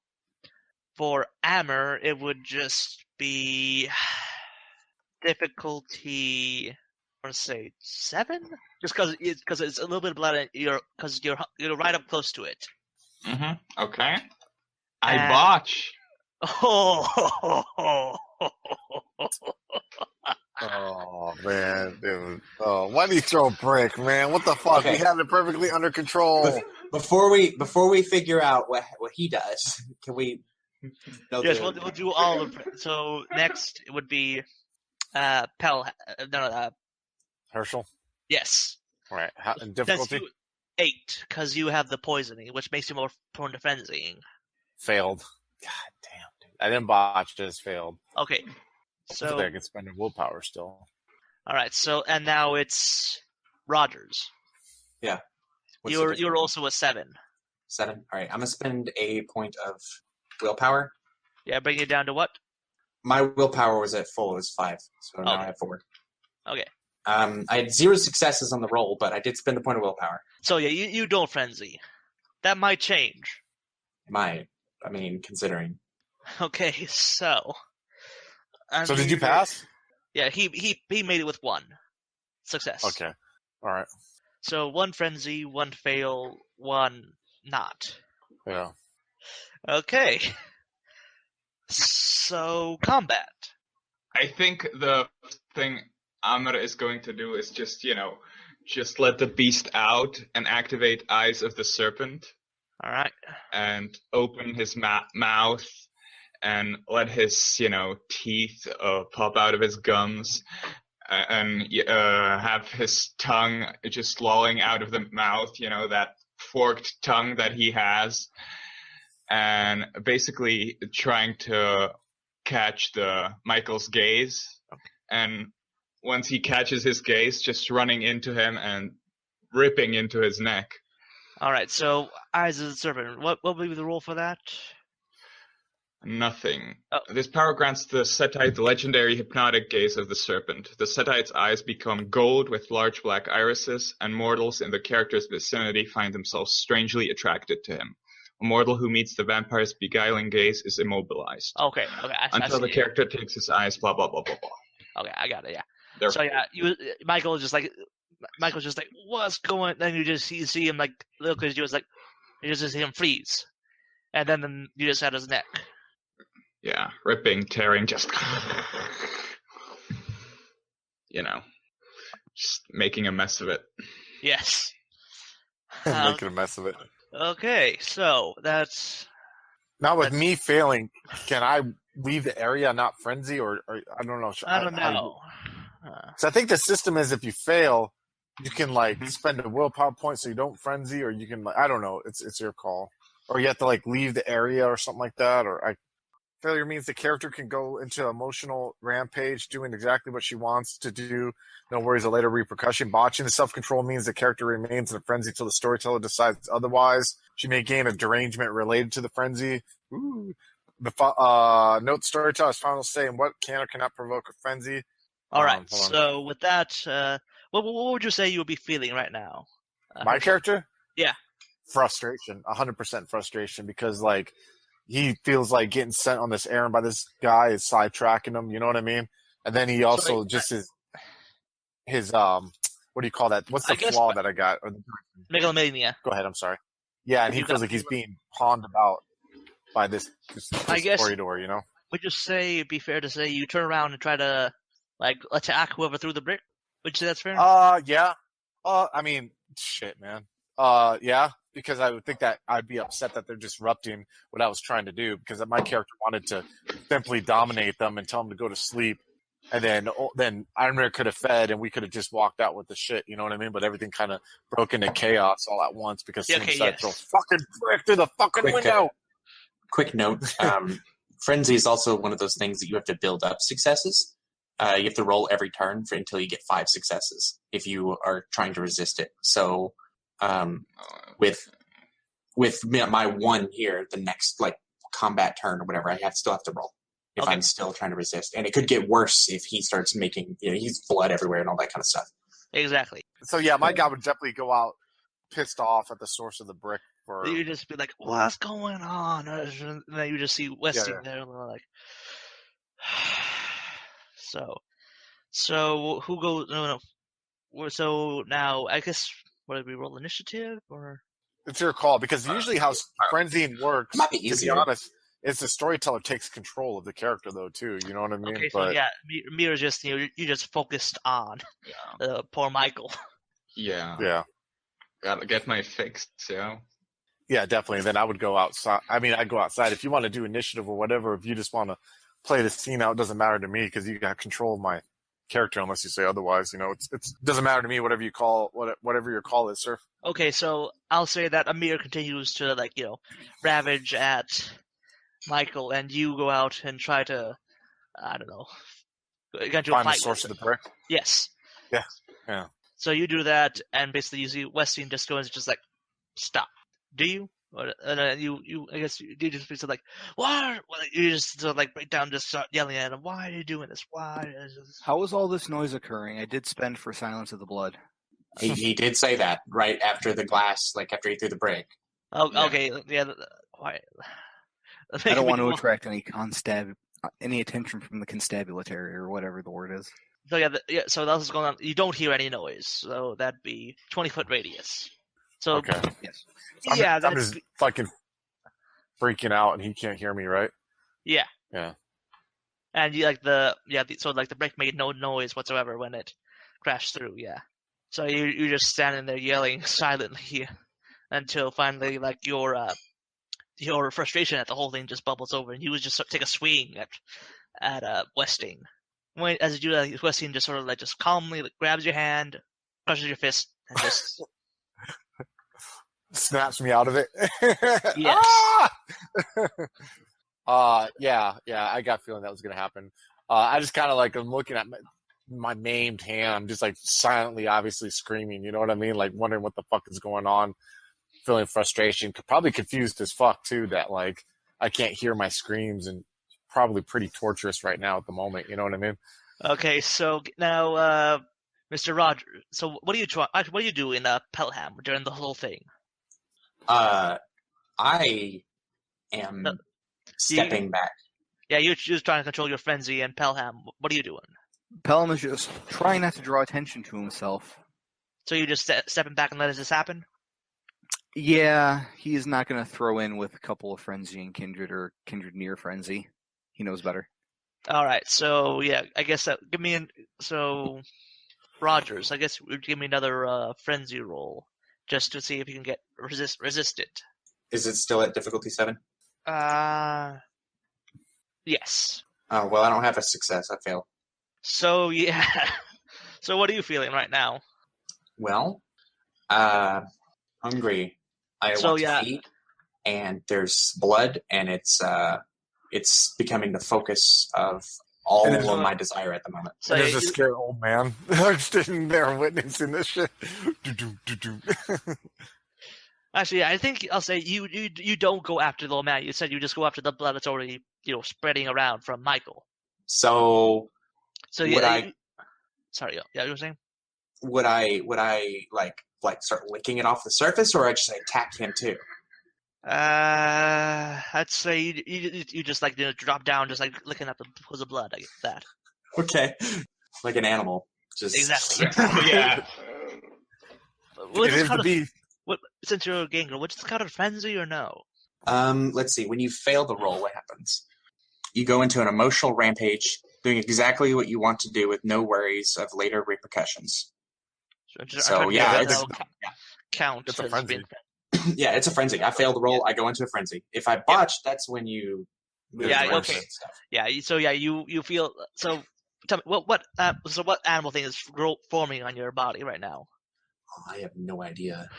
Speaker 2: for Amr, it would just be difficulty. I want to say 7, just because it's a little bit of blood. You're right up close to it.
Speaker 4: Okay. I
Speaker 2: And-
Speaker 4: botch.
Speaker 2: Oh.
Speaker 1: Oh man, dude. Oh, why do you throw a brick, man? What the fuck?
Speaker 3: Okay.
Speaker 1: We had it perfectly under control.
Speaker 3: Before we figure out what he does, can we?
Speaker 2: Yes, we'll do all of it. So next it would be Pell.
Speaker 1: Herschel.
Speaker 2: Yes.
Speaker 1: All right. And
Speaker 2: That's
Speaker 1: difficulty
Speaker 2: you, 8, because you have the poisoning, which makes you more prone to frenzying.
Speaker 1: failed. God damn, dude. I didn't botch. Just failed.
Speaker 2: Okay.
Speaker 1: So
Speaker 2: So
Speaker 1: I can spend a willpower still.
Speaker 2: all right. So and now it's Rogers.
Speaker 3: Yeah. What's the
Speaker 2: You're
Speaker 3: difficulty?
Speaker 2: also a 7.
Speaker 3: 7. All right. I'm gonna spend a point of willpower.
Speaker 2: Yeah, bring it down to what?
Speaker 3: My willpower was at full. It was 5, so now
Speaker 2: Okay.
Speaker 3: I have 4.
Speaker 2: Okay.
Speaker 3: I had 0 successes on the roll, but I did spend the point of willpower.
Speaker 2: So yeah, you don't frenzy. That might change.
Speaker 3: Considering.
Speaker 2: Okay, so.
Speaker 1: So did you pass?
Speaker 2: Yeah, he made it with 1 success.
Speaker 1: Okay. All right.
Speaker 2: So 1 frenzy, 1 fail, 1 not.
Speaker 1: Yeah.
Speaker 2: Okay. So combat.
Speaker 4: I think the thing Amr is going to do is just let the beast out and activate Eyes of the Serpent.
Speaker 2: All right.
Speaker 4: And open his mouth and let his, teeth pop out of his gums and have his tongue just lolling out of the mouth, that forked tongue that he has, and basically trying to catch Michael's gaze. And once he catches his gaze, just running into him and ripping into his neck.
Speaker 2: All right, so Eyes of the Serpent. What will be the roll for that?
Speaker 4: Nothing.
Speaker 2: Oh.
Speaker 4: This power grants the Setite the legendary hypnotic gaze of the serpent. The Setite's eyes become gold with large black irises, and mortals in the character's vicinity find themselves strangely attracted to him. A mortal who meets the vampire's beguiling gaze is immobilized.
Speaker 2: Okay.
Speaker 4: Until the character takes his eyes, blah, blah, blah, blah, blah.
Speaker 2: Okay, I got it, yeah.
Speaker 4: Therefore,
Speaker 2: So yeah, Michael's just like, what's going? Then you see him like look at you, like you just see him freeze, and then you just had his neck.
Speaker 4: Yeah, ripping, tearing, just just making a mess of it.
Speaker 2: Yes.
Speaker 1: Making a mess of it.
Speaker 2: Okay, so that's
Speaker 1: Now with me failing, can I leave the area, not frenzy, or I don't know.
Speaker 2: I don't know.
Speaker 1: So I think the system is if you fail, you can spend a willpower point so you don't frenzy, or you can I don't know. It's your call, or you have to leave the area or something like that. Or failure means the character can go into emotional rampage, doing exactly what she wants to do. No worries of later repercussion. Botching the self-control means the character remains in a frenzy till the storyteller decides otherwise. She may gain a derangement related to the frenzy. Ooh. Note storyteller's final say in what can or cannot provoke a frenzy.
Speaker 2: All right. So with that, what would you say you would be feeling right now?
Speaker 1: My character?
Speaker 2: Yeah.
Speaker 1: Frustration. 100% frustration because he feels like getting sent on this errand by this guy is sidetracking him. You know what I mean? And then he also his what do you call that? What's the flaw that I got?
Speaker 2: Megalomania.
Speaker 1: Go ahead. I'm sorry. Yeah, and he feels like he's being pawned about by this
Speaker 2: I guess
Speaker 1: corridor. You know.
Speaker 2: Would you say it'd be fair to say you turn around and try to attack whoever threw the brick? Would you say that's fair?
Speaker 1: Yeah. I mean, shit, man. Yeah. Because I would think that I'd be upset that they're disrupting what I was trying to do because my character wanted to simply dominate them and tell them to go to sleep. And then Ironman could have fed and we could have just walked out with the shit, you know what I mean? But everything kind of broke into chaos all at once because someone decided to throw fucking brick through the fucking window.
Speaker 3: Quick note, Frenzy is also one of those things that you have to build up successes. You have to roll every turn until you get 5 successes if you are trying to resist it. So with my 1 here, the next combat turn or whatever, I still have to roll if I'm still trying to resist. And it could get worse if he starts making, he's blood everywhere and all that kind of stuff.
Speaker 2: Exactly.
Speaker 1: So yeah, my guy would definitely go out pissed off at the source of the brick.
Speaker 2: You just be like, what's going on? And then you just see Westing there, like. So who goes? No. So now, I guess, what did we roll, initiative or?
Speaker 1: It's your call because usually how frenzying works,
Speaker 3: might be
Speaker 1: to
Speaker 3: easier.
Speaker 1: be honest, is the storyteller takes control of the character though too. You know what I mean?
Speaker 2: Okay, so yeah, Mira's just you just focused on poor Michael.
Speaker 4: Yeah. Gotta get my fix.
Speaker 1: Yeah, definitely. Then I would go outside. I mean, I'd go outside if you want to do initiative or whatever. If you just want to play the scene out, it doesn't matter to me because you got control of my character unless you say otherwise. It doesn't matter to me whatever your call is, sir.
Speaker 2: Okay, so I'll say that Amir continues to ravage at Michael, and you go out and try to, I don't know, get to
Speaker 1: find
Speaker 2: a
Speaker 1: the
Speaker 2: fight
Speaker 1: source
Speaker 2: with
Speaker 1: of the brick.
Speaker 2: Yes.
Speaker 1: Yeah.
Speaker 2: So you do that, and basically you see Westing just goes just stop. Do you? And you I guess you just be sort of like, why? You just sort of like break down, just start yelling at him. Why are you doing this? Why?
Speaker 5: How is all this noise occurring? I did spend for Silence of the Blood.
Speaker 3: He did say that right after the glass, like after he threw the brick.
Speaker 2: Oh,
Speaker 4: Yeah.
Speaker 2: okay, yeah. Why?
Speaker 5: I don't want to attract any attention from the constabulary or whatever the word is.
Speaker 2: So yeah, so that's what's going on. You don't hear any noise, so that'd be 20-foot radius. So
Speaker 1: Okay.
Speaker 5: Yes.
Speaker 2: yeah,
Speaker 1: I'm just fucking freaking out, and he can't hear me, right?
Speaker 2: yeah.
Speaker 1: Yeah.
Speaker 2: And you so like the brick made no noise whatsoever when it crashed through. Yeah. So you're just standing there yelling silently until finally like your frustration at the whole thing just bubbles over, and you would just take a swing at Westing. As you do that, Westing just sort of like just calmly grabs your hand, crushes your fist, and just
Speaker 1: Snaps me out of it.
Speaker 2: Yes.
Speaker 1: Yeah, I got a feeling that was gonna happen. I just kind of like I'm looking at my maimed hand. I'm just like silently, obviously screaming. You know what I mean? Like wondering what the fuck is going on. Feeling frustration, probably confused as fuck too. That like I can't hear my screams, and probably pretty torturous right now at the moment. You know what I mean?
Speaker 2: Okay, so now, Mr. Rogers. So what do you do in Pelham during the whole thing?
Speaker 3: I am stepping back.
Speaker 2: Yeah, you're just trying to control your frenzy in Pelham. What are you doing?
Speaker 5: Pelham is just trying not to draw attention to himself.
Speaker 2: So you just stepping back and let this happen?
Speaker 5: Yeah, he's not going to throw in with a couple of Frenzy and Kindred or Kindred near Frenzy. He knows better.
Speaker 2: All right, so yeah, I guess Rogers, I guess would give me another frenzy roll just to see if you can get resist it.
Speaker 3: Is it still at difficulty 7?
Speaker 2: Yes.
Speaker 3: Oh, well, I don't have a success. I failed.
Speaker 2: So yeah, so what are you feeling right now?
Speaker 3: Well, hungry. I want to eat, and there's blood, and it's becoming the focus of all of my desire at the moment.
Speaker 2: So
Speaker 1: There's a scared old man sitting there witnessing this shit.
Speaker 2: Actually, I think I'll say you don't go after the old man. You said you just go after the blood that's already spreading around from Michael.
Speaker 3: So
Speaker 2: yeah, sorry, yeah, you were saying?
Speaker 3: Would I like start licking it off the surface, or I just attack him too?
Speaker 2: I'd say you just like drop down, just like licking up the pools of blood, like that.
Speaker 3: Okay, like an animal, just
Speaker 2: exactly.
Speaker 3: Yeah.
Speaker 1: It is the beef.
Speaker 2: Since you're a ganger, what's the kind of frenzy or no?
Speaker 3: Let's see. When you fail the roll, what happens? You go into an emotional rampage, doing exactly what you want to do with no worries of later repercussions. So yeah,
Speaker 2: count.
Speaker 1: It's a frenzy.
Speaker 3: Yeah, it's a frenzy. I fail the roll. I go into a frenzy. If I botch, that's when you.
Speaker 2: Okay. Yeah. So yeah, you feel. So tell me what animal thing is forming on your body right now?
Speaker 3: Oh, I have no idea.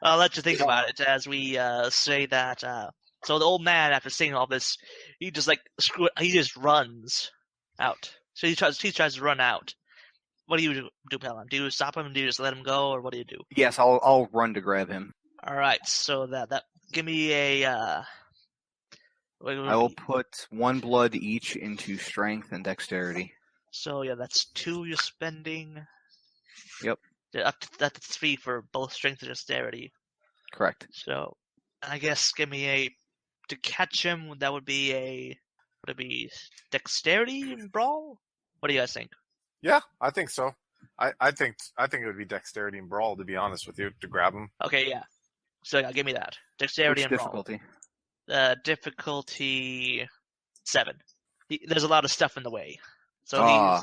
Speaker 2: I'll let you think about it as we say that. So the old man, after seeing all this, he just he just runs out. So he tries to run out. What do you do, Pelham? Do you stop him? Do you just let him go, or what do you do?
Speaker 5: Yes, I'll run to grab him.
Speaker 2: All right. So that give me a.
Speaker 5: I will put 1 blood each into strength and dexterity.
Speaker 2: So yeah, that's 2 you're spending.
Speaker 5: Yep.
Speaker 2: That's 3 for both strength and dexterity.
Speaker 5: Correct.
Speaker 2: So I guess give me to catch him. That would be would it be dexterity and brawl? What do you guys think?
Speaker 1: Yeah, I think so. I think it would be dexterity and brawl, to be honest with you, to grab him.
Speaker 2: Okay, yeah. So yeah, give me that dexterity
Speaker 5: Which
Speaker 2: and
Speaker 5: difficulty?
Speaker 2: brawl. Difficulty 7. There's a lot of stuff in the way. So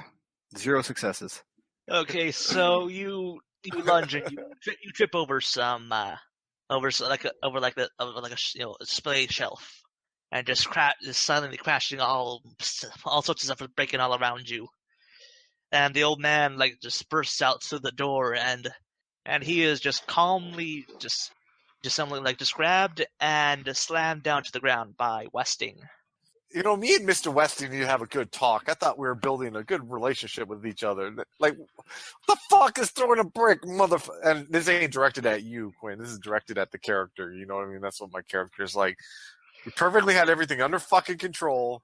Speaker 5: 0 successes.
Speaker 2: Okay, so you lunge and you trip over some over a display shelf, and just silently crashing all sorts of stuff is breaking all around you. And the old man just bursts out through the door, and he is just calmly just grabbed and slammed down to the ground by Westing.
Speaker 6: You know, me and Mr. Weston need to have a good talk. I thought we were building a good relationship with each other. Like, what the fuck is throwing a brick, motherfucker? And this ain't directed at you, Quinn. This is directed at the character. You know what I mean? That's what my character's like. We perfectly had everything under fucking control,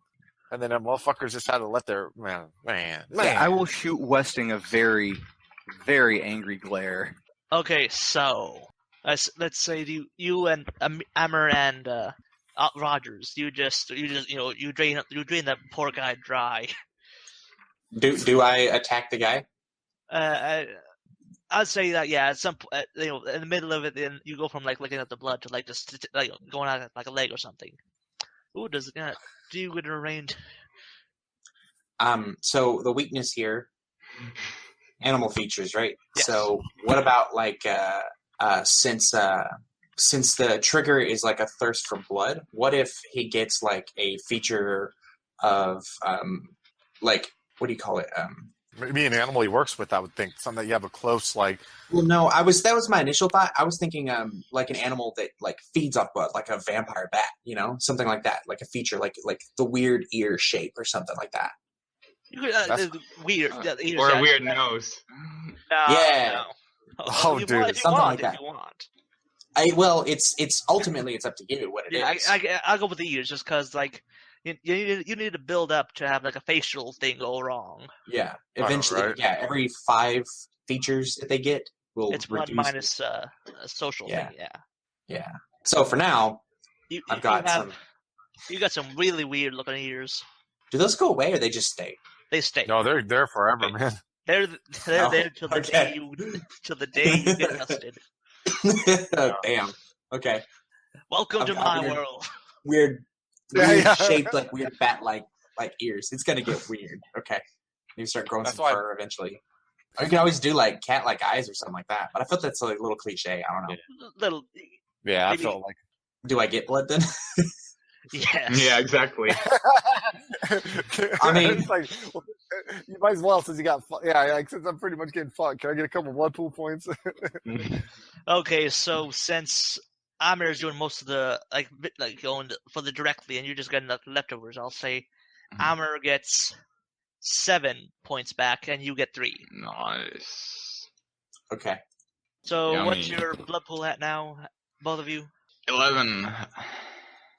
Speaker 6: and then that motherfuckers just had to let their man.
Speaker 5: Yeah, I will shoot Westing a very, very angry glare.
Speaker 2: Okay, so let's say you and Amber and Rogers, you drain that poor guy dry.
Speaker 3: Do I attack the guy?
Speaker 2: I'd say that at some in the middle of it, then you go from like looking at the blood to like just like going out like a leg or something. Ooh, do you get arraigned?
Speaker 3: So the weakness here, animal features, right?
Speaker 2: Yes.
Speaker 3: So what about like since the trigger is like a thirst for blood, what if he gets like a feature of like what do you call it?
Speaker 6: Maybe an animal he works with, I would think. Something that you have a close, like...
Speaker 3: Well, no, that was my initial thought. I was thinking like an animal that like feeds off blood, like a vampire bat, something like that, like a feature, like the weird ear shape or something like that.
Speaker 2: You could, weird.
Speaker 4: Or a weird nose.
Speaker 2: No,
Speaker 3: Yeah.
Speaker 2: no.
Speaker 6: Oh, dude.
Speaker 3: Something like that.
Speaker 2: If you want.
Speaker 3: It's ultimately it's up to you what it is.
Speaker 2: I'll go with the ears just because like you need to build up to have like a facial thing go wrong.
Speaker 3: Yeah, eventually.
Speaker 6: Right.
Speaker 3: Yeah, every 5 features that they get will
Speaker 2: It's
Speaker 3: reduce.
Speaker 2: 1 minus a social thing. Yeah.
Speaker 3: Yeah. So for now, I've got some.
Speaker 2: You got some really weird looking ears.
Speaker 3: Do those go away or they just stay?
Speaker 2: They stay.
Speaker 6: No, they're there forever, man.
Speaker 2: They're
Speaker 3: Oh,
Speaker 2: there till the
Speaker 3: okay.
Speaker 2: day you get dusted.
Speaker 3: Damn. Okay.
Speaker 2: Welcome
Speaker 3: I've
Speaker 2: to
Speaker 3: got
Speaker 2: my
Speaker 3: weird-
Speaker 2: world.
Speaker 3: Weird
Speaker 6: Yeah.
Speaker 3: shaped, like weird bat-like ears. It's gonna get weird. Okay. Maybe start growing
Speaker 6: That's
Speaker 3: some
Speaker 6: why-
Speaker 3: fur eventually. Or you can always do like cat-like eyes or something like that. But I felt that's like a little cliche. I don't know.
Speaker 2: Little.
Speaker 6: Yeah,
Speaker 2: Maybe-
Speaker 6: I felt like...
Speaker 3: Do I get blood then?
Speaker 2: Yes.
Speaker 4: Yeah, exactly.
Speaker 3: I mean-
Speaker 6: It's like, well, you might as well since you got... since I'm pretty much getting fucked, can I get a couple blood pool points?
Speaker 2: Okay, so since Amir is doing most of the like going for the directly, and you're just getting the leftovers, I'll say Amir gets 7 points back, and you get 3.
Speaker 4: Nice.
Speaker 3: Okay.
Speaker 2: So
Speaker 4: Yummy.
Speaker 2: what's your blood pool at now, both of you?
Speaker 4: 11.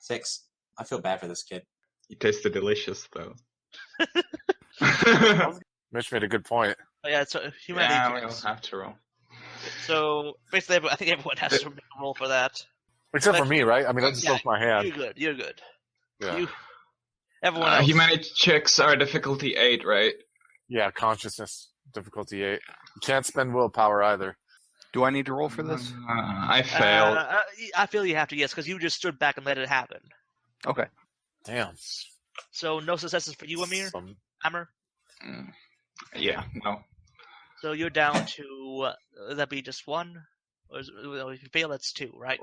Speaker 3: 6. I feel bad for this kid.
Speaker 4: It tasted delicious, though.
Speaker 6: Mitch made a good point.
Speaker 2: Oh, yeah, so humanity.
Speaker 4: Yeah, we'll
Speaker 2: checks.
Speaker 4: have to roll.
Speaker 2: So basically, I think everyone has to make a roll for that.
Speaker 6: Except for me, right? I mean, I just broke my hand.
Speaker 2: You're good. You're good.
Speaker 6: Yeah.
Speaker 2: Everyone else.
Speaker 4: Humanity checks are difficulty 8, right?
Speaker 6: Yeah, consciousness. Difficulty 8. You can't spend willpower either.
Speaker 5: Do I need to roll for this?
Speaker 4: I failed.
Speaker 2: I feel you have to, yes, because you just stood back and let it happen.
Speaker 5: Okay.
Speaker 6: Damn.
Speaker 2: So no successes for you, Amir? Amir?
Speaker 4: Yeah, no.
Speaker 2: So you're down to, would that be just 1? Or if you fail, that's 2, right?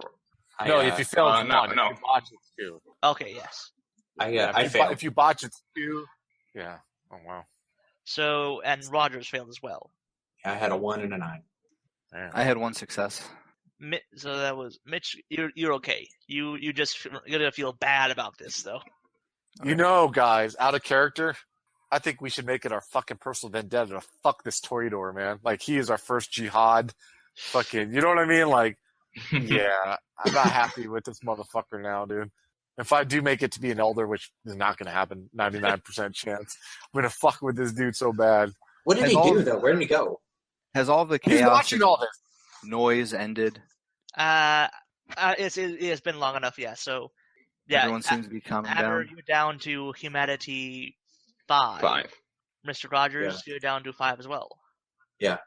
Speaker 6: No, if you fail, it's
Speaker 4: no,
Speaker 6: 1.
Speaker 4: no.
Speaker 6: If you botch, it's 2.
Speaker 2: Okay, yes.
Speaker 3: I failed.
Speaker 6: If you botch, it's 2. Yeah. Oh, wow.
Speaker 2: So, and Rogers failed as well.
Speaker 3: I had a 1 and a 9.
Speaker 6: Damn.
Speaker 5: I had 1 success.
Speaker 2: So that was Mitch. You're okay. You're gonna feel bad about this though.
Speaker 6: You know, guys, out of character, I think we should make it our fucking personal vendetta to fuck this Toreador, man. Like, he is our first jihad. Fucking, you know what I mean? Like, yeah, I'm not happy with this motherfucker now, dude. If I do make it to be an elder, which is not going to happen, 99% chance, I'm going to fuck with this dude so bad.
Speaker 3: What did
Speaker 5: And
Speaker 3: he
Speaker 5: all
Speaker 3: do
Speaker 5: of-
Speaker 3: though? Where did he go?
Speaker 5: Has all the
Speaker 6: He's
Speaker 5: chaos
Speaker 6: watching
Speaker 5: and
Speaker 6: all this.
Speaker 5: noise ended?
Speaker 2: It's been long enough, yeah. So, yeah,
Speaker 5: Everyone seems to be calming
Speaker 2: Amber,
Speaker 5: down.
Speaker 2: you're down to humanity 5.
Speaker 4: 5.
Speaker 2: Mr. Rogers, you're down to 5 as well.
Speaker 5: All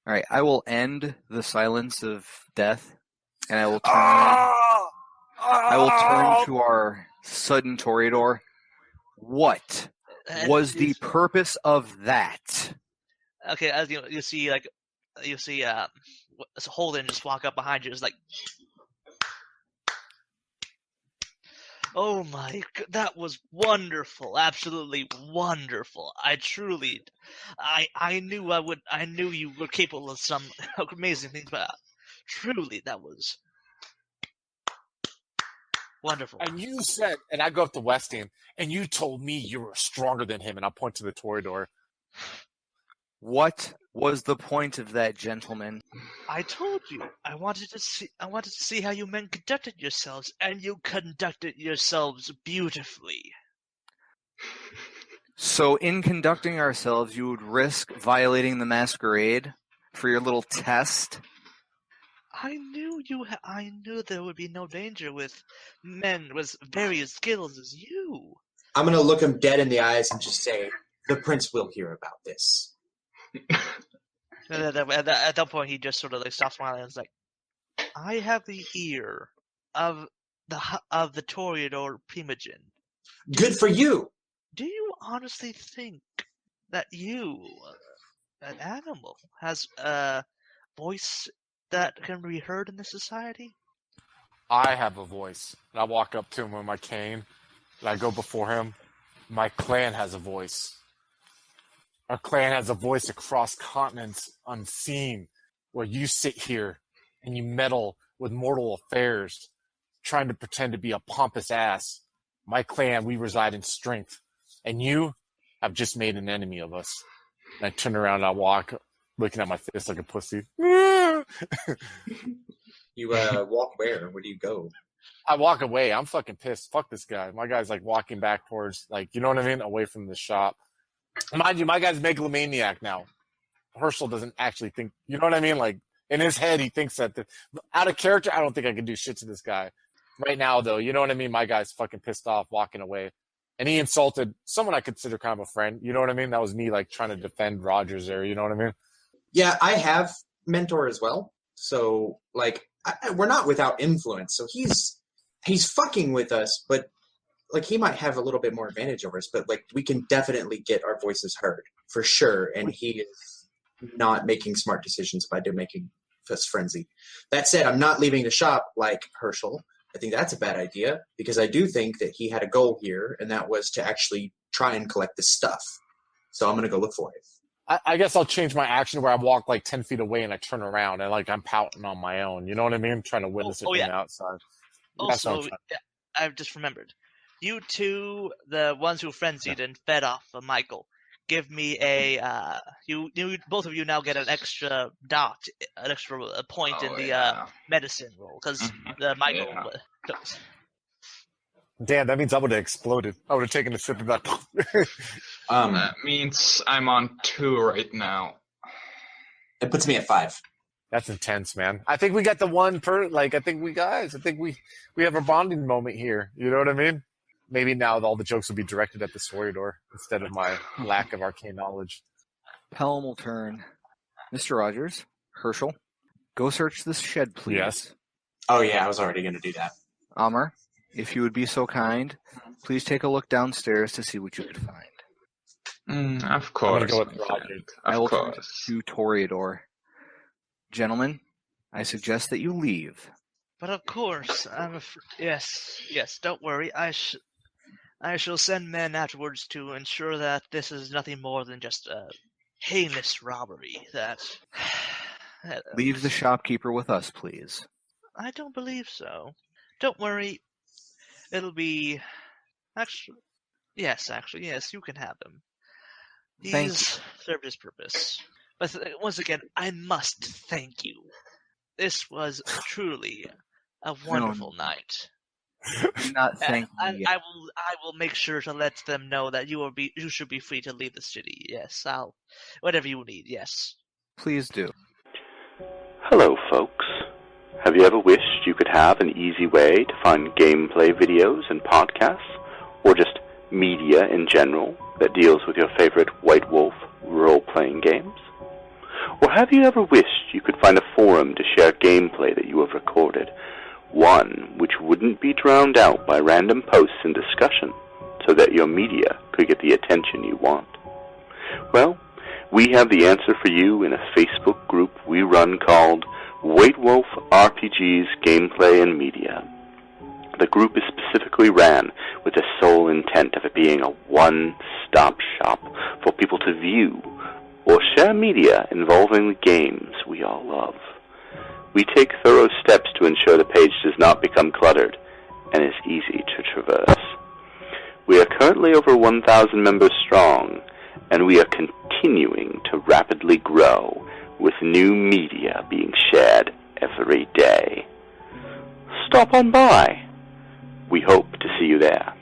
Speaker 5: right, I will end the silence of death, and I will turn. I will turn to our sudden Toreador. What was the purpose of that?
Speaker 2: Okay? As you see, Holden just walk up behind you. It's like, oh my, that was wonderful, absolutely wonderful. I knew you were capable of some amazing things, but truly, that was. Wonderful.
Speaker 6: And you said, and I go up to Westing, and you told me you were stronger than him, and I point to the toreador.
Speaker 5: What was the point of that, gentlemen?
Speaker 2: I told you I wanted to see how you men conducted yourselves, and you conducted yourselves beautifully.
Speaker 5: So in conducting ourselves, you would risk violating the Masquerade for your little test?
Speaker 2: I knew there would be no danger with men with various skills as you.
Speaker 3: I'm going to look him dead in the eyes and just say, the prince will hear about this.
Speaker 2: At that point, he just sort of like stops smiling and is like, I have the ear of the toreador Primogen.
Speaker 3: Good for you!
Speaker 2: Do you honestly think that an animal, has a voice that can be heard in this society?
Speaker 6: I have a voice. And I walk up to him with my cane, and I go before him. My clan has a voice. Our clan has a voice across continents unseen, where you sit here and you meddle with mortal affairs, trying to pretend to be a pompous ass. My clan, we reside in strength, and you have just made an enemy of us. And I turn around and I walk, looking at my fist like a pussy.
Speaker 3: You walk where? Where do you go?
Speaker 6: I walk away. I'm fucking pissed. Fuck this guy. My guy's like walking back towards, like, you know what I mean? Away from the shop. Mind you, my guy's megalomaniac now. Herschel doesn't actually think, you know what I mean? Like, in his head, he thinks that, out of character, I don't think I can do shit to this guy. Right now, though, you know what I mean? My guy's fucking pissed off, walking away. And he insulted someone I consider kind of a friend. You know what I mean? That was me, like, trying to defend Rogers there. You know what I mean?
Speaker 3: Yeah, I have mentor as well. So, like, we're not without influence. So he's fucking with us, but like he might have a little bit more advantage over us. But like we can definitely get our voices heard for sure. And he is not making smart decisions by making us frenzy. That said, I'm not leaving the shop like Herschel. I think that's a bad idea because I do think that he had a goal here, and that was to actually try and collect this stuff. So I'm going to go look for it.
Speaker 6: I guess I'll change my action where I walk like 10 feet away and I turn around and like I'm pouting on my own. You know what I mean? Trying to witness it from the outside.
Speaker 2: Also, I've just remembered. You two, the ones who frenzied and fed off of Michael, give me a you both of you now get an extra point in the medicine roll because the Michael.
Speaker 6: Damn, that means I would have exploded. I would have taken a sip of that.
Speaker 4: That means I'm on 2 right now.
Speaker 3: It puts me at 5.
Speaker 6: That's intense, man. I think we got the one I think we have a bonding moment here. You know what I mean? Maybe now all the jokes will be directed at the Toreador instead of my lack of arcane knowledge.
Speaker 5: Pelham will turn. Mr. Rogers, Herschel, go search this shed, please.
Speaker 6: Yes.
Speaker 3: Oh, yeah, I was already going to do that.
Speaker 5: Amr, if you would be so kind, please take a look downstairs to see what you could find.
Speaker 4: Of course.
Speaker 6: I'm gonna go with Rogers.
Speaker 5: I will
Speaker 4: Of
Speaker 5: turn
Speaker 4: course.
Speaker 5: to Toreador. Gentlemen, I suggest that you leave.
Speaker 2: But of course, yes. Don't worry. I shall send men afterwards to ensure that this is nothing more than just a heinous robbery.
Speaker 5: Leave the shopkeeper with us, please.
Speaker 2: I don't believe so. Don't worry. It'll be yes, you can have him. He's served his purpose. But once again, I must thank you. This was truly a wonderful night.
Speaker 5: Do not thank me.
Speaker 2: I will make sure to let them know that you should be free to leave the city. Yes, whatever you need. Yes.
Speaker 5: Please do.
Speaker 7: Hello, folks. Have you ever wished you could have an easy way to find gameplay videos and podcasts, or just media in general that deals with your favorite White Wolf role-playing games? Or have you ever wished you could find a forum to share gameplay that you have recorded, one which wouldn't be drowned out by random posts and discussion, so that your media could get the attention you want? Well, we have the answer for you in a Facebook group we run called White Wolf RPGs Gameplay and Media. The group is specifically ran with the sole intent of it being a one-stop shop for people to view or share media involving the games we all love. We take thorough steps to ensure the page does not become cluttered, and is easy to traverse. We are currently over 1,000 members strong, and we are continuing to rapidly grow, with new media being shared every day. Stop on by. We hope to see you there.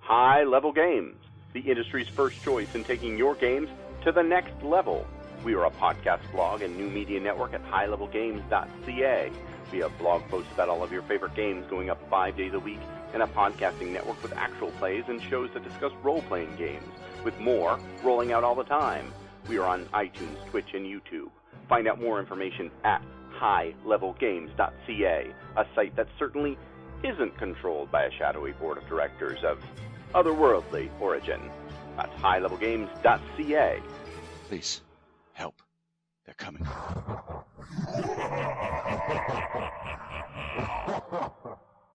Speaker 7: High Level Games, the industry's first choice in taking your games to the next level. We are a podcast blog and new media network at highlevelgames.ca. We have blog posts about all of your favorite games going up 5 days a week, and a podcasting network with actual plays and shows that discuss role-playing games, with more rolling out all the time. We are on iTunes, Twitch, and YouTube. Find out more information at highlevelgames.ca, a site that certainly isn't controlled by a shadowy board of directors of otherworldly origin. That's highlevelgames.ca.
Speaker 8: Please, help. They're coming.